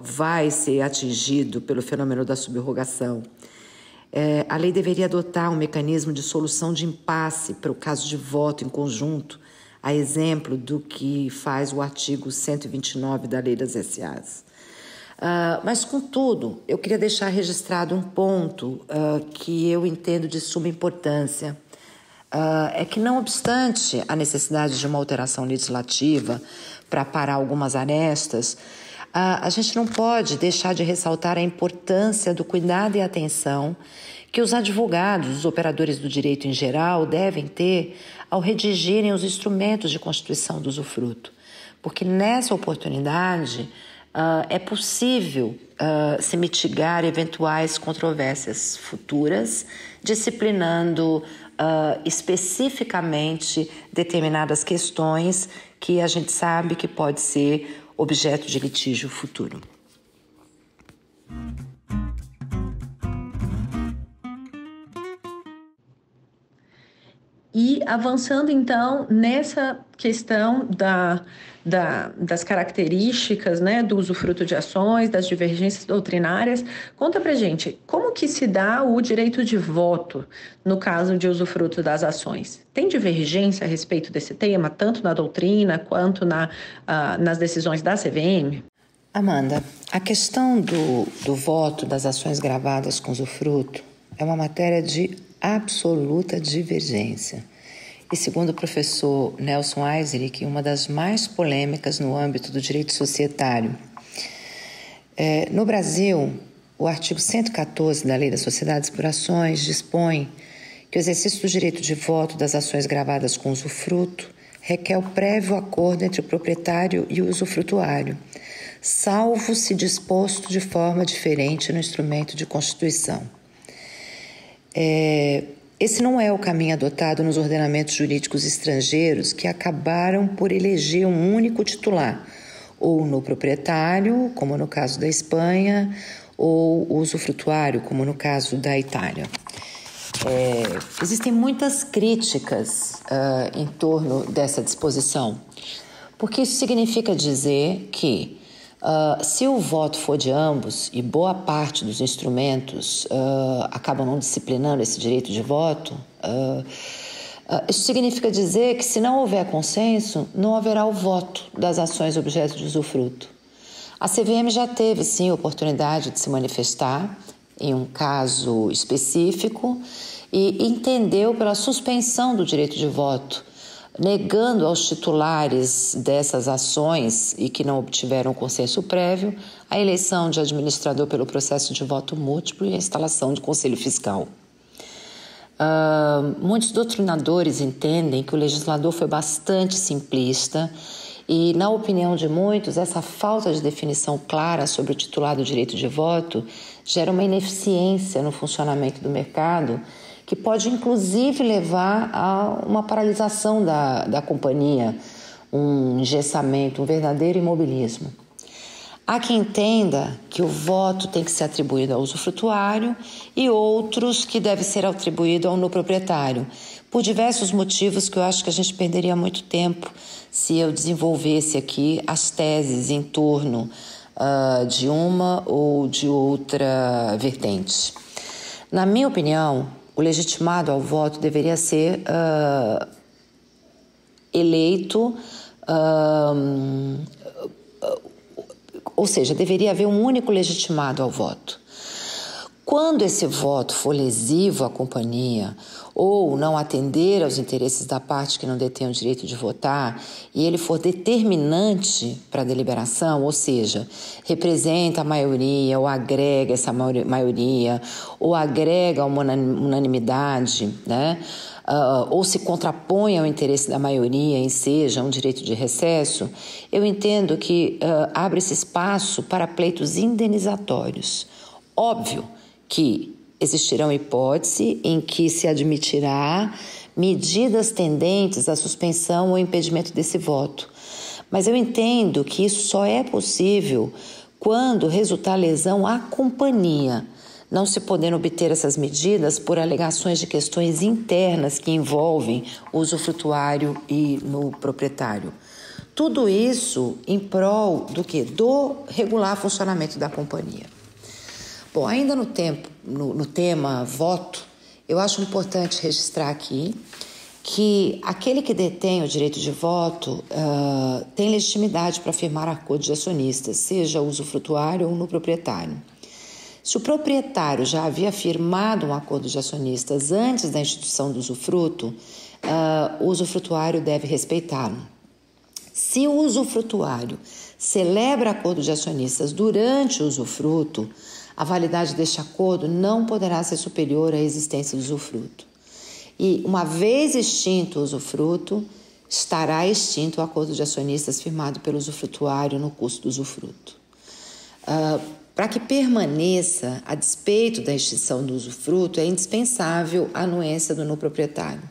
vai ser atingido pelo fenômeno da subrogação. A lei deveria adotar um mecanismo de solução de impasse para o caso de voto em conjunto, a exemplo do que faz o artigo 129 da Lei das S.A.s. Mas, contudo, eu queria deixar registrado um ponto que eu entendo de suma importância. É que, não obstante a necessidade de uma alteração legislativa para parar algumas arestas, a gente não pode deixar de ressaltar a importância do cuidado e atenção que os advogados, os operadores do direito em geral, devem ter ao redigirem os instrumentos de constituição do usufruto. Porque nessa oportunidade é possível se mitigar eventuais controvérsias futuras, disciplinando especificamente determinadas questões que a gente sabe que pode ser objeto de litígio futuro. E avançando, então, nessa questão das características, né, do usufruto de ações, das divergências doutrinárias, conta pra gente, como que se dá o direito de voto no caso de usufruto das ações? Tem divergência a respeito desse tema, tanto na doutrina quanto nas decisões da CVM? Amanda, a questão do voto das ações gravadas com usufruto é uma matéria de absoluta divergência. E segundo o professor Nelson Eisrich, uma das mais polêmicas no âmbito do direito societário. No Brasil, o artigo 114 da Lei das Sociedades por Ações dispõe que o exercício do direito de voto das ações gravadas com usufruto requer o prévio acordo entre o proprietário e o usufrutuário, salvo se disposto de forma diferente no instrumento de constituição. Esse não é o caminho adotado nos ordenamentos jurídicos estrangeiros que acabaram por eleger um único titular, ou no proprietário, como no caso da Espanha, ou o usufrutuário, como no caso da Itália. Existem muitas críticas em torno dessa disposição, porque isso significa dizer que se o voto for de ambos, e boa parte dos instrumentos acabam não disciplinando esse direito de voto, isso significa dizer que se não houver consenso, não haverá o voto das ações objeto de usufruto. A CVM já teve, sim, a oportunidade de se manifestar em um caso específico e entendeu pela suspensão do direito de voto, negando aos titulares dessas ações e que não obtiveram consenso prévio a eleição de administrador pelo processo de voto múltiplo e a instalação de conselho fiscal. Muitos doutrinadores entendem que o legislador foi bastante simplista e, na opinião de muitos, essa falta de definição clara sobre o titular do direito de voto gera uma ineficiência no funcionamento do mercado que pode, inclusive, levar a uma paralisação da companhia, um engessamento, um verdadeiro imobilismo. Há quem entenda que o voto tem que ser atribuído ao usufrutuário e outros que deve ser atribuído ao no proprietário, por diversos motivos que eu acho que a gente perderia muito tempo se eu desenvolvesse aqui as teses em torno de uma ou de outra vertente. Na minha opinião, o legitimado ao voto deveria ser eleito, ou seja, deveria haver um único legitimado ao voto. Quando esse voto for lesivo à companhia ou não atender aos interesses da parte que não detém o direito de votar e ele for determinante para a deliberação, ou seja, representa a maioria ou agrega essa maioria ou agrega uma unanimidade, né? Ou se contrapõe ao interesse da maioria em seja um direito de recesso, eu entendo que abre-se espaço para pleitos indenizatórios. Óbvio que existirão hipóteses em que se admitirá medidas tendentes à suspensão ou impedimento desse voto. Mas eu entendo que isso só é possível quando resultar lesão à companhia, não se podendo obter essas medidas por alegações de questões internas que envolvem o usufrutuário e no proprietário. Tudo isso em prol do quê? Do regular funcionamento da companhia. Bom, ainda no tema voto, eu acho importante registrar aqui que aquele que detém o direito de voto tem legitimidade para firmar acordo de acionistas, seja o usufrutuário ou no proprietário. Se o proprietário já havia firmado um acordo de acionistas antes da instituição do usufruto, o usufrutuário deve respeitá-lo. Se o usufrutuário celebra acordo de acionistas durante o usufruto, a validade deste acordo não poderá ser superior à existência do usufruto. E, uma vez extinto o usufruto, estará extinto o acordo de acionistas firmado pelo usufrutuário no curso do usufruto. Para que permaneça, a despeito da extinção do usufruto, é indispensável a anuência do no proprietário.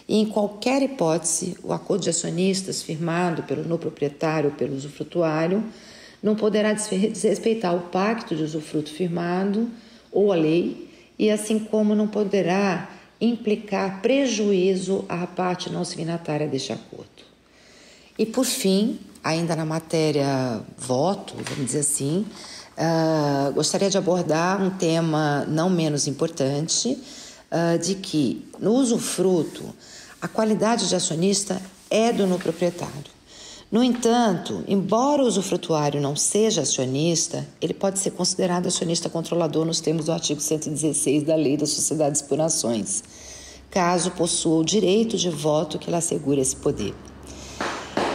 E, em qualquer hipótese, o acordo de acionistas firmado pelo no proprietário ou pelo usufrutuário não poderá desrespeitar o pacto de usufruto firmado ou a lei, e assim como não poderá implicar prejuízo à parte não signatária deste acordo. E, por fim, ainda na matéria voto, vamos dizer assim, gostaria de abordar um tema não menos importante, de que no usufruto a qualidade de acionista é do no proprietário. No entanto, embora o usufrutuário não seja acionista, ele pode ser considerado acionista controlador nos termos do artigo 116 da Lei das Sociedades por Ações, caso possua o direito de voto que lhe assegure esse poder.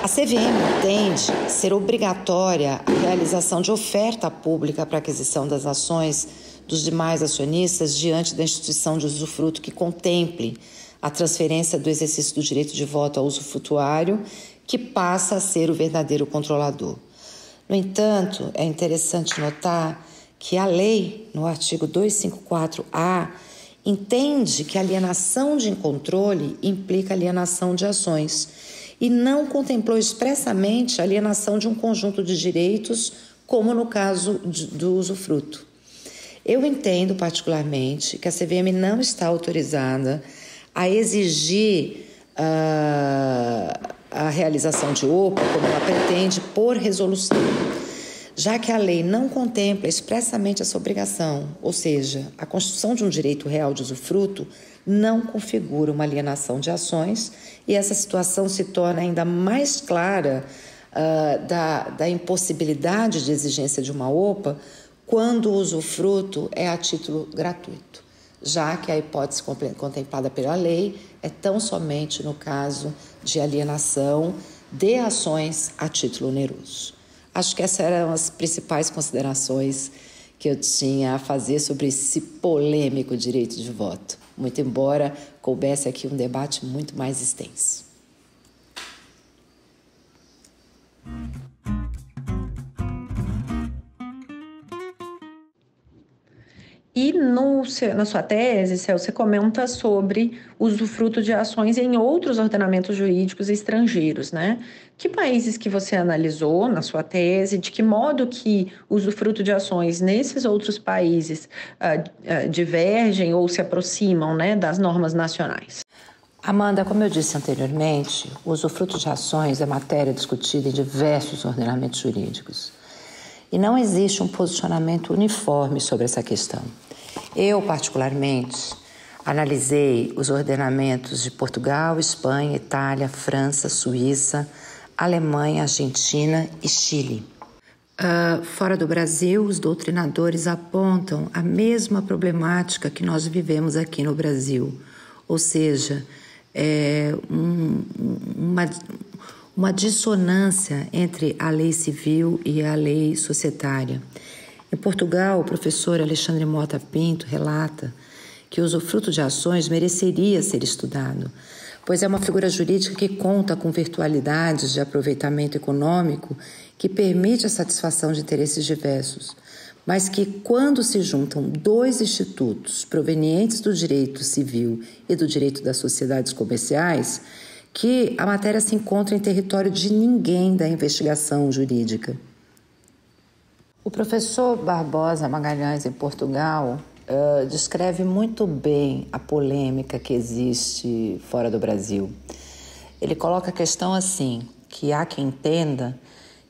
A CVM entende ser obrigatória a realização de oferta pública para aquisição das ações dos demais acionistas diante da instituição de usufruto que contemple a transferência do exercício do direito de voto ao usufrutuário, que passa a ser o verdadeiro controlador. No entanto, é interessante notar que a lei, no artigo 254-A, entende que alienação de controle implica alienação de ações e não contemplou expressamente a alienação de um conjunto de direitos, como no caso do usufruto. Eu entendo particularmente que a CVM não está autorizada a exigir a realização de OPA, como ela pretende, por resolução, já que a lei não contempla expressamente essa obrigação, ou seja, a constituição de um direito real de usufruto não configura uma alienação de ações e essa situação se torna ainda mais clara da impossibilidade de exigência de uma OPA quando o usufruto é a título gratuito, já que a hipótese contemplada pela lei é tão somente no caso de alienação de ações a título oneroso. Acho que essas eram as principais considerações que eu tinha a fazer sobre esse polêmico direito de voto, muito embora coubesse aqui um debate muito mais extenso. E na sua tese, Céu, você comenta sobre usufruto de ações em outros ordenamentos jurídicos estrangeiros, né? Que países que você analisou na sua tese? De que modo que o usufruto de ações nesses outros países divergem ou se aproximam, né, das normas nacionais? Amanda, como eu disse anteriormente, o usufruto de ações é matéria discutida em diversos ordenamentos jurídicos. E não existe um posicionamento uniforme sobre essa questão. Eu, particularmente, analisei os ordenamentos de Portugal, Espanha, Itália, França, Suíça, Alemanha, Argentina e Chile. Fora do Brasil, os doutrinadores apontam a mesma problemática que nós vivemos aqui no Brasil, ou seja, uma dissonância entre a lei civil e a lei societária. Em Portugal, o professor Alexandre Mota Pinto relata que o usufruto de ações mereceria ser estudado, pois é uma figura jurídica que conta com virtualidades de aproveitamento econômico que permite a satisfação de interesses diversos, mas que, quando se juntam dois institutos provenientes do direito civil e do direito das sociedades comerciais, que a matéria se encontra em território de ninguém da investigação jurídica. O professor Barbosa Magalhães, em Portugal, descreve muito bem a polêmica que existe fora do Brasil. Ele coloca a questão assim, que há quem entenda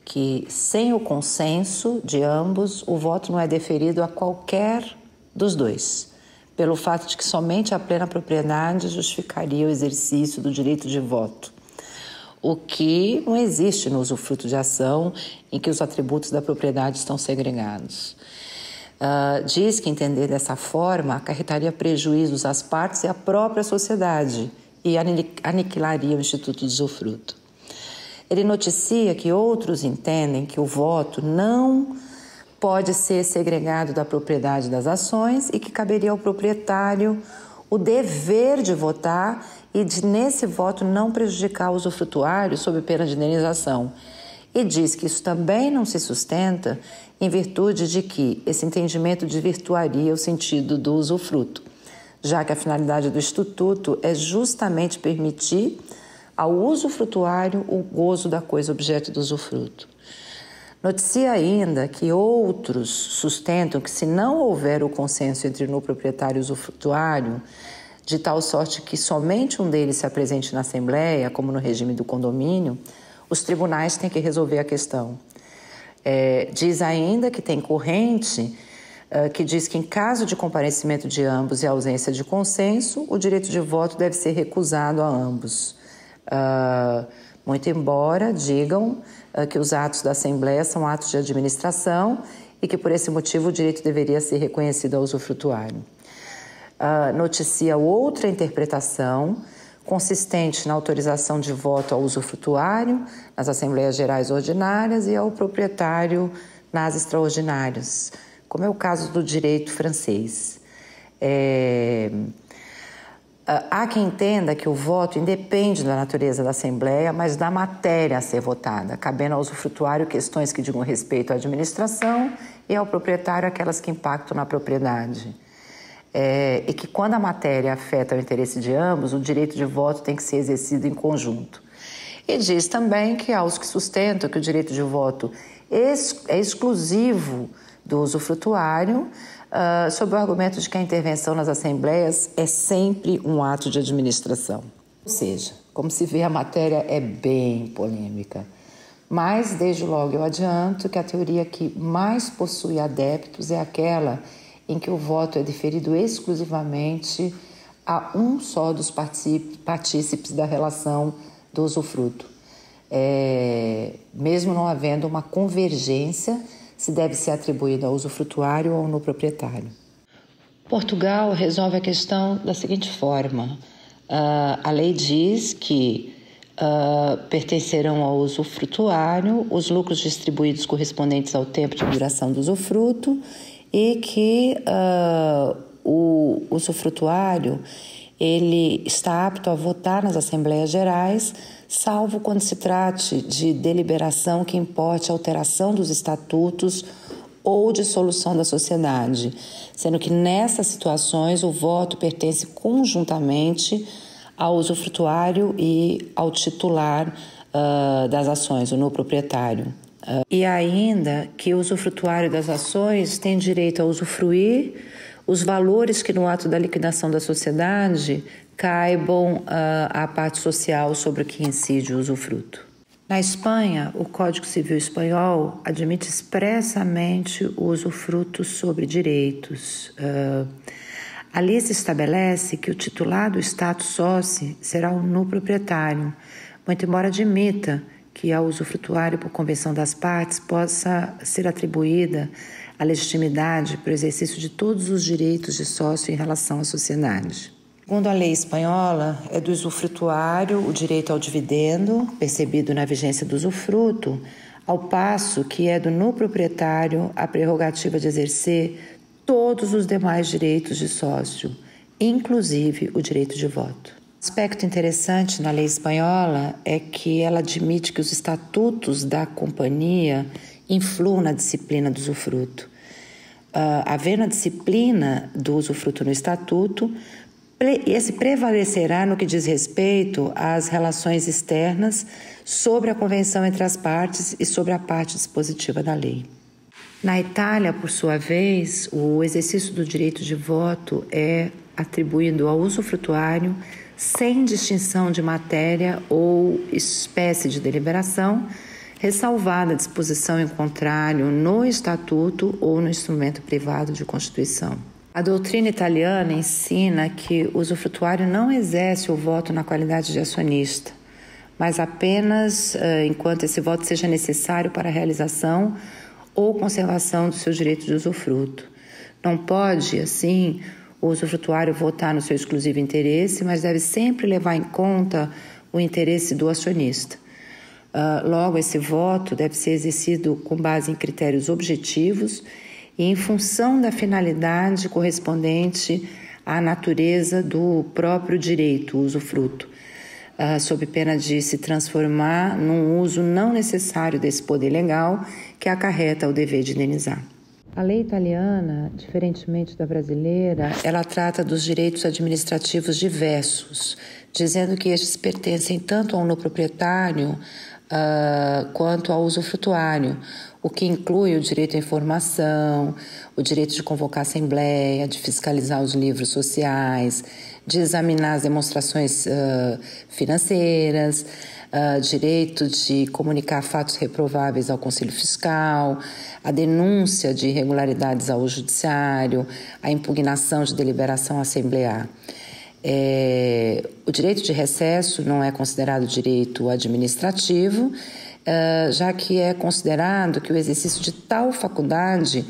que, sem o consenso de ambos, o voto não é deferido a qualquer dos dois, pelo fato de que somente a plena propriedade justificaria o exercício do direito de voto, o que não existe no usufruto de ação em que os atributos da propriedade estão segregados. Diz que entender dessa forma acarretaria prejuízos às partes e à própria sociedade e aniquilaria o instituto de usufruto. Ele noticia que outros entendem que o voto não pode ser segregado da propriedade das ações e que caberia ao proprietário o dever de votar e de, nesse voto, não prejudicar o usufrutuário sob pena de indenização. E diz que isso também não se sustenta em virtude de que esse entendimento desvirtuaria o sentido do usufruto, já que a finalidade do Estatuto é justamente permitir ao usufrutuário o gozo da coisa objeto do usufruto. Noticia ainda que outros sustentam que, se não houver o consenso entre o proprietário e o usufrutuário, de tal sorte que somente um deles se apresente na Assembleia, como no regime do condomínio, os tribunais têm que resolver a questão. Diz ainda que tem corrente que diz que, em caso de comparecimento de ambos e ausência de consenso, o direito de voto deve ser recusado a ambos. Muito embora digam que os atos da Assembleia são atos de administração e que, por esse motivo, o direito deveria ser reconhecido ao usufrutuário. Noticia outra interpretação, consistente na autorização de voto ao usufrutuário nas Assembleias Gerais Ordinárias e ao proprietário nas extraordinárias, como é o caso do direito francês. Há quem entenda que o voto independe da natureza da Assembleia, mas da matéria a ser votada, cabendo ao usufrutuário questões que digam respeito à administração e ao proprietário aquelas que impactam na propriedade. E que quando a matéria afeta o interesse de ambos, o direito de voto tem que ser exercido em conjunto. E diz também que há os que sustentam que o direito de voto é exclusivo do usufrutuário, sob o argumento de que a intervenção nas assembleias é sempre um ato de administração. Ou seja, como se vê, a matéria é bem polêmica. Mas, desde logo, eu adianto que a teoria que mais possui adeptos é aquela em que o voto é deferido exclusivamente a um só dos partícipes da relação do usufruto. Mesmo não havendo uma convergência, se deve ser atribuído ao usufrutuário ou no proprietário. Portugal resolve a questão da seguinte forma. A lei diz que pertencerão ao usufrutuário os lucros distribuídos correspondentes ao tempo de duração do usufruto e que o usufrutuário ele está apto a votar nas Assembleias Gerais, salvo quando se trate de deliberação que importe alteração dos estatutos ou dissolução da sociedade, sendo que nessas situações o voto pertence conjuntamente ao usufrutuário e ao titular das ações, ou no proprietário. E ainda que o usufrutuário das ações tem direito a usufruir os valores que no ato da liquidação da sociedade caibam à parte social sobre o que incide o usufruto. Na Espanha, o Código Civil Espanhol admite expressamente o usufruto sobre direitos. Ali se estabelece que o titular do status soci será o nu proprietário, muito embora admita que ao usufrutuário por convenção das partes possa ser atribuída a legitimidade para o exercício de todos os direitos de sócio em relação à sociedade. Segundo a lei espanhola, é do usufrutuário o direito ao dividendo, percebido na vigência do usufruto, ao passo que é do nu proprietário a prerrogativa de exercer todos os demais direitos de sócio, inclusive o direito de voto. Aspecto interessante na lei espanhola é que ela admite que os estatutos da companhia influam na disciplina do usufruto. Havendo a disciplina do usufruto no estatuto, esse prevalecerá no que diz respeito às relações externas sobre a convenção entre as partes e sobre a parte dispositiva da lei. Na Itália, por sua vez, o exercício do direito de voto é atribuído ao usufrutuário sem distinção de matéria ou espécie de deliberação, ressalvada a disposição em contrário no estatuto ou no instrumento privado de constituição. A doutrina italiana ensina que o usufrutuário não exerce o voto na qualidade de acionista, mas apenas enquanto esse voto seja necessário para a realização ou conservação do seu direito de usufruto. Não pode, assim, o usufrutuário votar no seu exclusivo interesse, mas deve sempre levar em conta o interesse do acionista. Logo, esse voto deve ser exercido com base em critérios objetivos e em função da finalidade correspondente à natureza do próprio direito, o usufruto, sob pena de se transformar num uso não necessário desse poder legal que acarreta o dever de indenizar. A lei italiana, diferentemente da brasileira, ela trata dos direitos administrativos diversos, dizendo que estes pertencem tanto ao no proprietário quanto ao usufrutuário, o que inclui o direito à informação, o direito de convocar a assembleia, de fiscalizar os livros sociais, de examinar as demonstrações financeiras, direito de comunicar fatos reprováveis ao Conselho Fiscal, a denúncia de irregularidades ao Judiciário, a impugnação de deliberação assemblear. O direito de recesso não é considerado direito administrativo, já que é considerado que o exercício de tal faculdade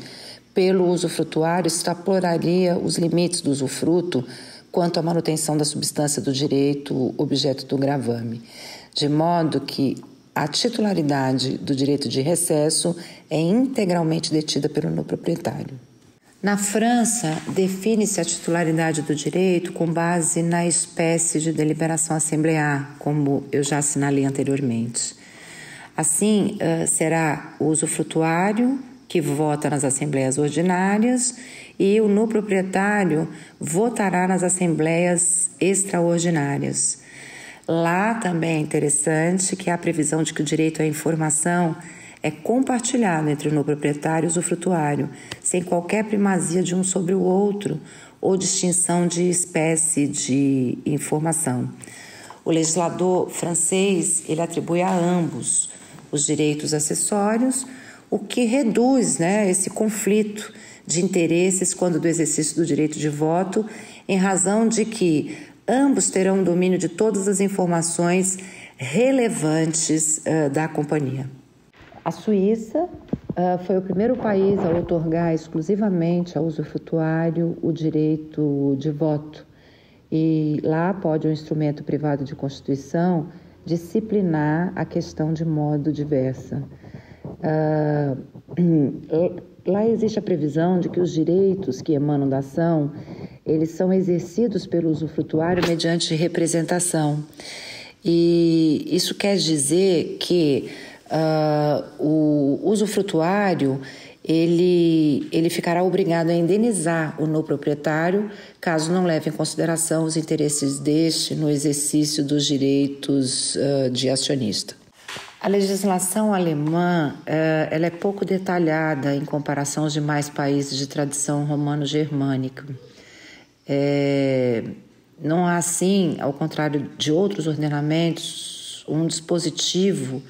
pelo usufrutuário extrapolaria os limites do usufruto quanto à manutenção da substância do direito objeto do gravame, de modo que a titularidade do direito de recesso é integralmente detida pelo no proprietário. Na França, define-se a titularidade do direito com base na espécie de deliberação assemblear, como eu já assinalei anteriormente. Assim, será o usufrutuário que vota nas assembleias ordinárias e o no proprietário votará nas assembleias extraordinárias. Lá também é interessante que há a previsão de que o direito à informação é compartilhado entre o no proprietário e o usufrutuário, sem qualquer primazia de um sobre o outro ou distinção de espécie de informação. O legislador francês ele atribui a ambos os direitos acessórios, o que reduz esse conflito de interesses quando do exercício do direito de voto, em razão de que ambos terão domínio de todas as informações relevantes da companhia. A Suíça foi o primeiro país a outorgar exclusivamente ao usufrutuário o direito de voto. E lá pode um instrumento privado de constituição disciplinar a questão de modo diversa. Lá existe a previsão de que os direitos que emanam da ação, eles são exercidos pelo usufrutuário mediante representação. E isso quer dizer que o usufrutuário ele ficará obrigado a indenizar o no proprietário caso não leve em consideração os interesses deste no exercício dos direitos de acionista. A legislação alemã ela é pouco detalhada em comparação aos demais países de tradição romano-germânica. Não há, assim, ao contrário de outros ordenamentos, um dispositivo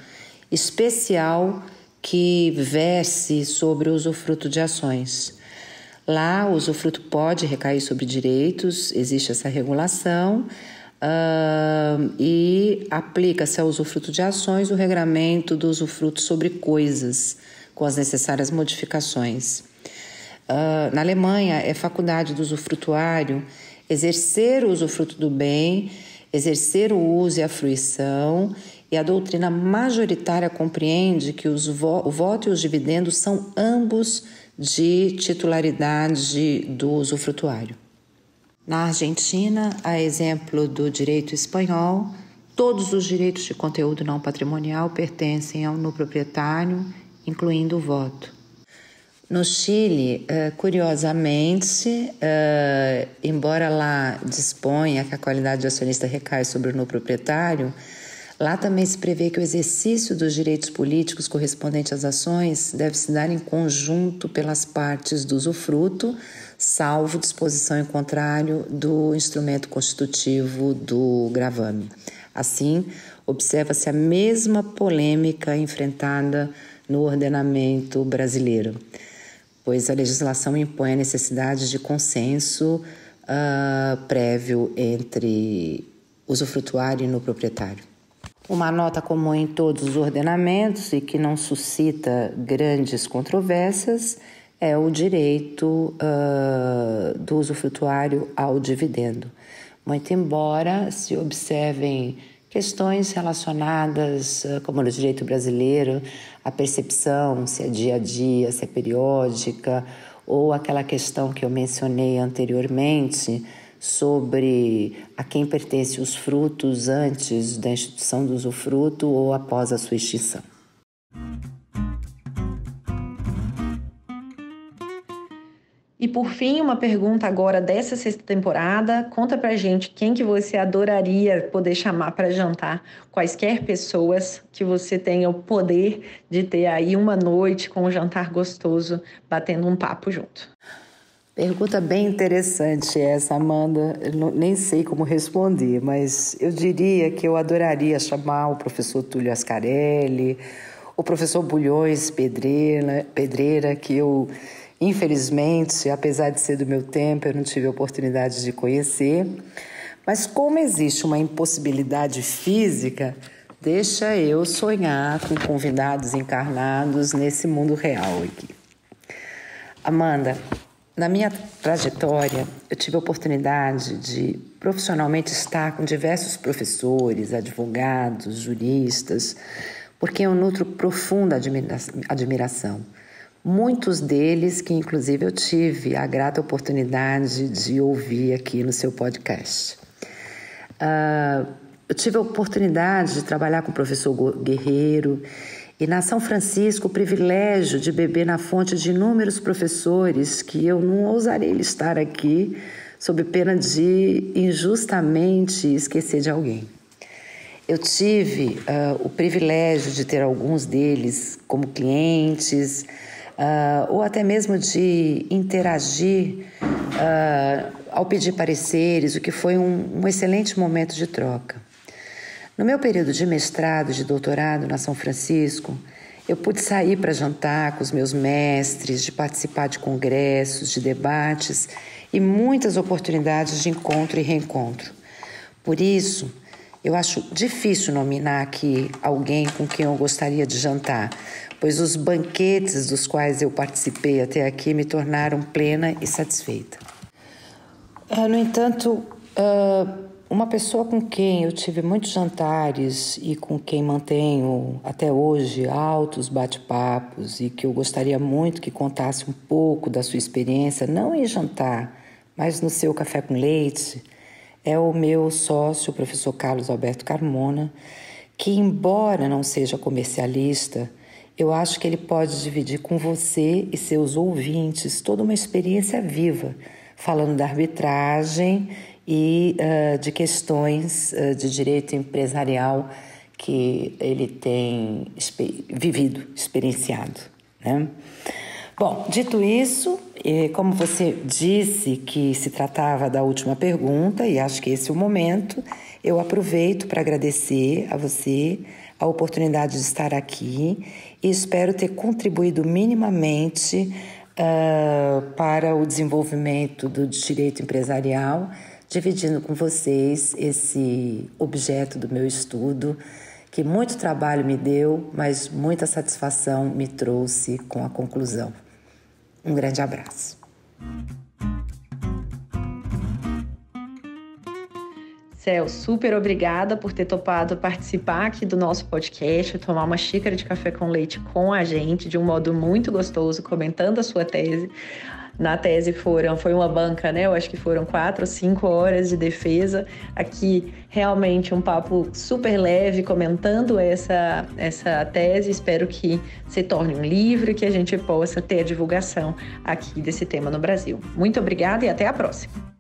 especial que verse sobre o usufruto de ações. Lá, o usufruto pode recair sobre direitos, existe essa regulação, e aplica-se ao usufruto de ações o regramento do usufruto sobre coisas, com as necessárias modificações. Na Alemanha, é faculdade do usufrutuário exercer o usufruto do bem, exercer o uso e a fruição, e a doutrina majoritária compreende que o voto e os dividendos são ambos de titularidade do usufrutuário. Na Argentina, a exemplo do direito espanhol, todos os direitos de conteúdo não patrimonial pertencem ao no proprietário, incluindo o voto. No Chile, curiosamente, embora lá disponha que a qualidade de acionista recai sobre o no proprietário, lá também se prevê que o exercício dos direitos políticos correspondentes às ações deve se dar em conjunto pelas partes do usufruto, salvo disposição em contrário do instrumento constitutivo do gravame. Assim, observa-se a mesma polêmica enfrentada no ordenamento brasileiro, pois a legislação impõe a necessidade de consenso prévio entre usufrutuário e no proprietário. Uma nota comum em todos os ordenamentos e que não suscita grandes controvérsias é o direito do usufrutuário ao dividendo. Muito embora se observem questões relacionadas, como no direito brasileiro, a percepção, se é dia a dia, se é periódica, ou aquela questão que eu mencionei anteriormente, sobre a quem pertence os frutos antes da instituição do usufruto ou após a sua extinção. E por fim, uma pergunta agora dessa sexta temporada. Conta pra gente quem que você adoraria poder chamar para jantar, quaisquer pessoas que você tenha o poder de ter aí uma noite com um jantar gostoso, batendo um papo junto. Pergunta bem interessante essa, Amanda. Eu nem sei como responder, mas eu diria que eu adoraria chamar o professor Túlio Ascarelli, o professor Bulhões Pedreira, que eu, infelizmente, apesar de ser do meu tempo, eu não tive a oportunidade de conhecer. Mas como existe uma impossibilidade física, deixa eu sonhar com convidados encarnados nesse mundo real aqui. Amanda, Na minha trajetória, eu tive a oportunidade de profissionalmente estar com diversos professores, advogados, juristas, por quem eu nutro profunda admiração. Muitos deles que, inclusive, eu tive a grata oportunidade de ouvir aqui no seu podcast. Eu tive a oportunidade de trabalhar com o professor Guerreiro e na São Francisco o privilégio de beber na fonte de inúmeros professores que eu não ousaria listar aqui sob pena de injustamente esquecer de alguém. Eu tive o privilégio de ter alguns deles como clientes ou até mesmo de interagir ao pedir pareceres, o que foi um excelente momento de troca. No meu período de mestrado e de doutorado na São Francisco, eu pude sair para jantar com os meus mestres, de participar de congressos, de debates e muitas oportunidades de encontro e reencontro. Por isso, eu acho difícil nominar aqui alguém com quem eu gostaria de jantar, pois os banquetes dos quais eu participei até aqui me tornaram plena e satisfeita. No entanto, uma pessoa com quem eu tive muitos jantares e com quem mantenho até hoje altos bate-papos e que eu gostaria muito que contasse um pouco da sua experiência, não em jantar, mas no seu café com leite, é o meu sócio, o professor Carlos Alberto Carmona, que, embora não seja comercialista, eu acho que ele pode dividir com você e seus ouvintes toda uma experiência viva, falando da arbitragem e de questões de direito empresarial que ele tem vivido, experienciado, né? Bom, dito isso, como você disse que se tratava da última pergunta, e acho que esse é o momento, eu aproveito para agradecer a você a oportunidade de estar aqui e espero ter contribuído minimamente para o desenvolvimento do direito empresarial, dividindo com vocês esse objeto do meu estudo, que muito trabalho me deu, mas muita satisfação me trouxe com a conclusão. Um grande abraço. Céu, super obrigada por ter topado participar aqui do nosso podcast, tomar uma xícara de café com leite com a gente, de um modo muito gostoso, comentando a sua tese. Na tese foi uma banca, né? Eu acho que foram 4 ou 5 horas de defesa. Aqui, realmente, um papo super leve, comentando essa tese. Espero que se torne um livro e que a gente possa ter a divulgação aqui desse tema no Brasil. Muito obrigada e até a próxima!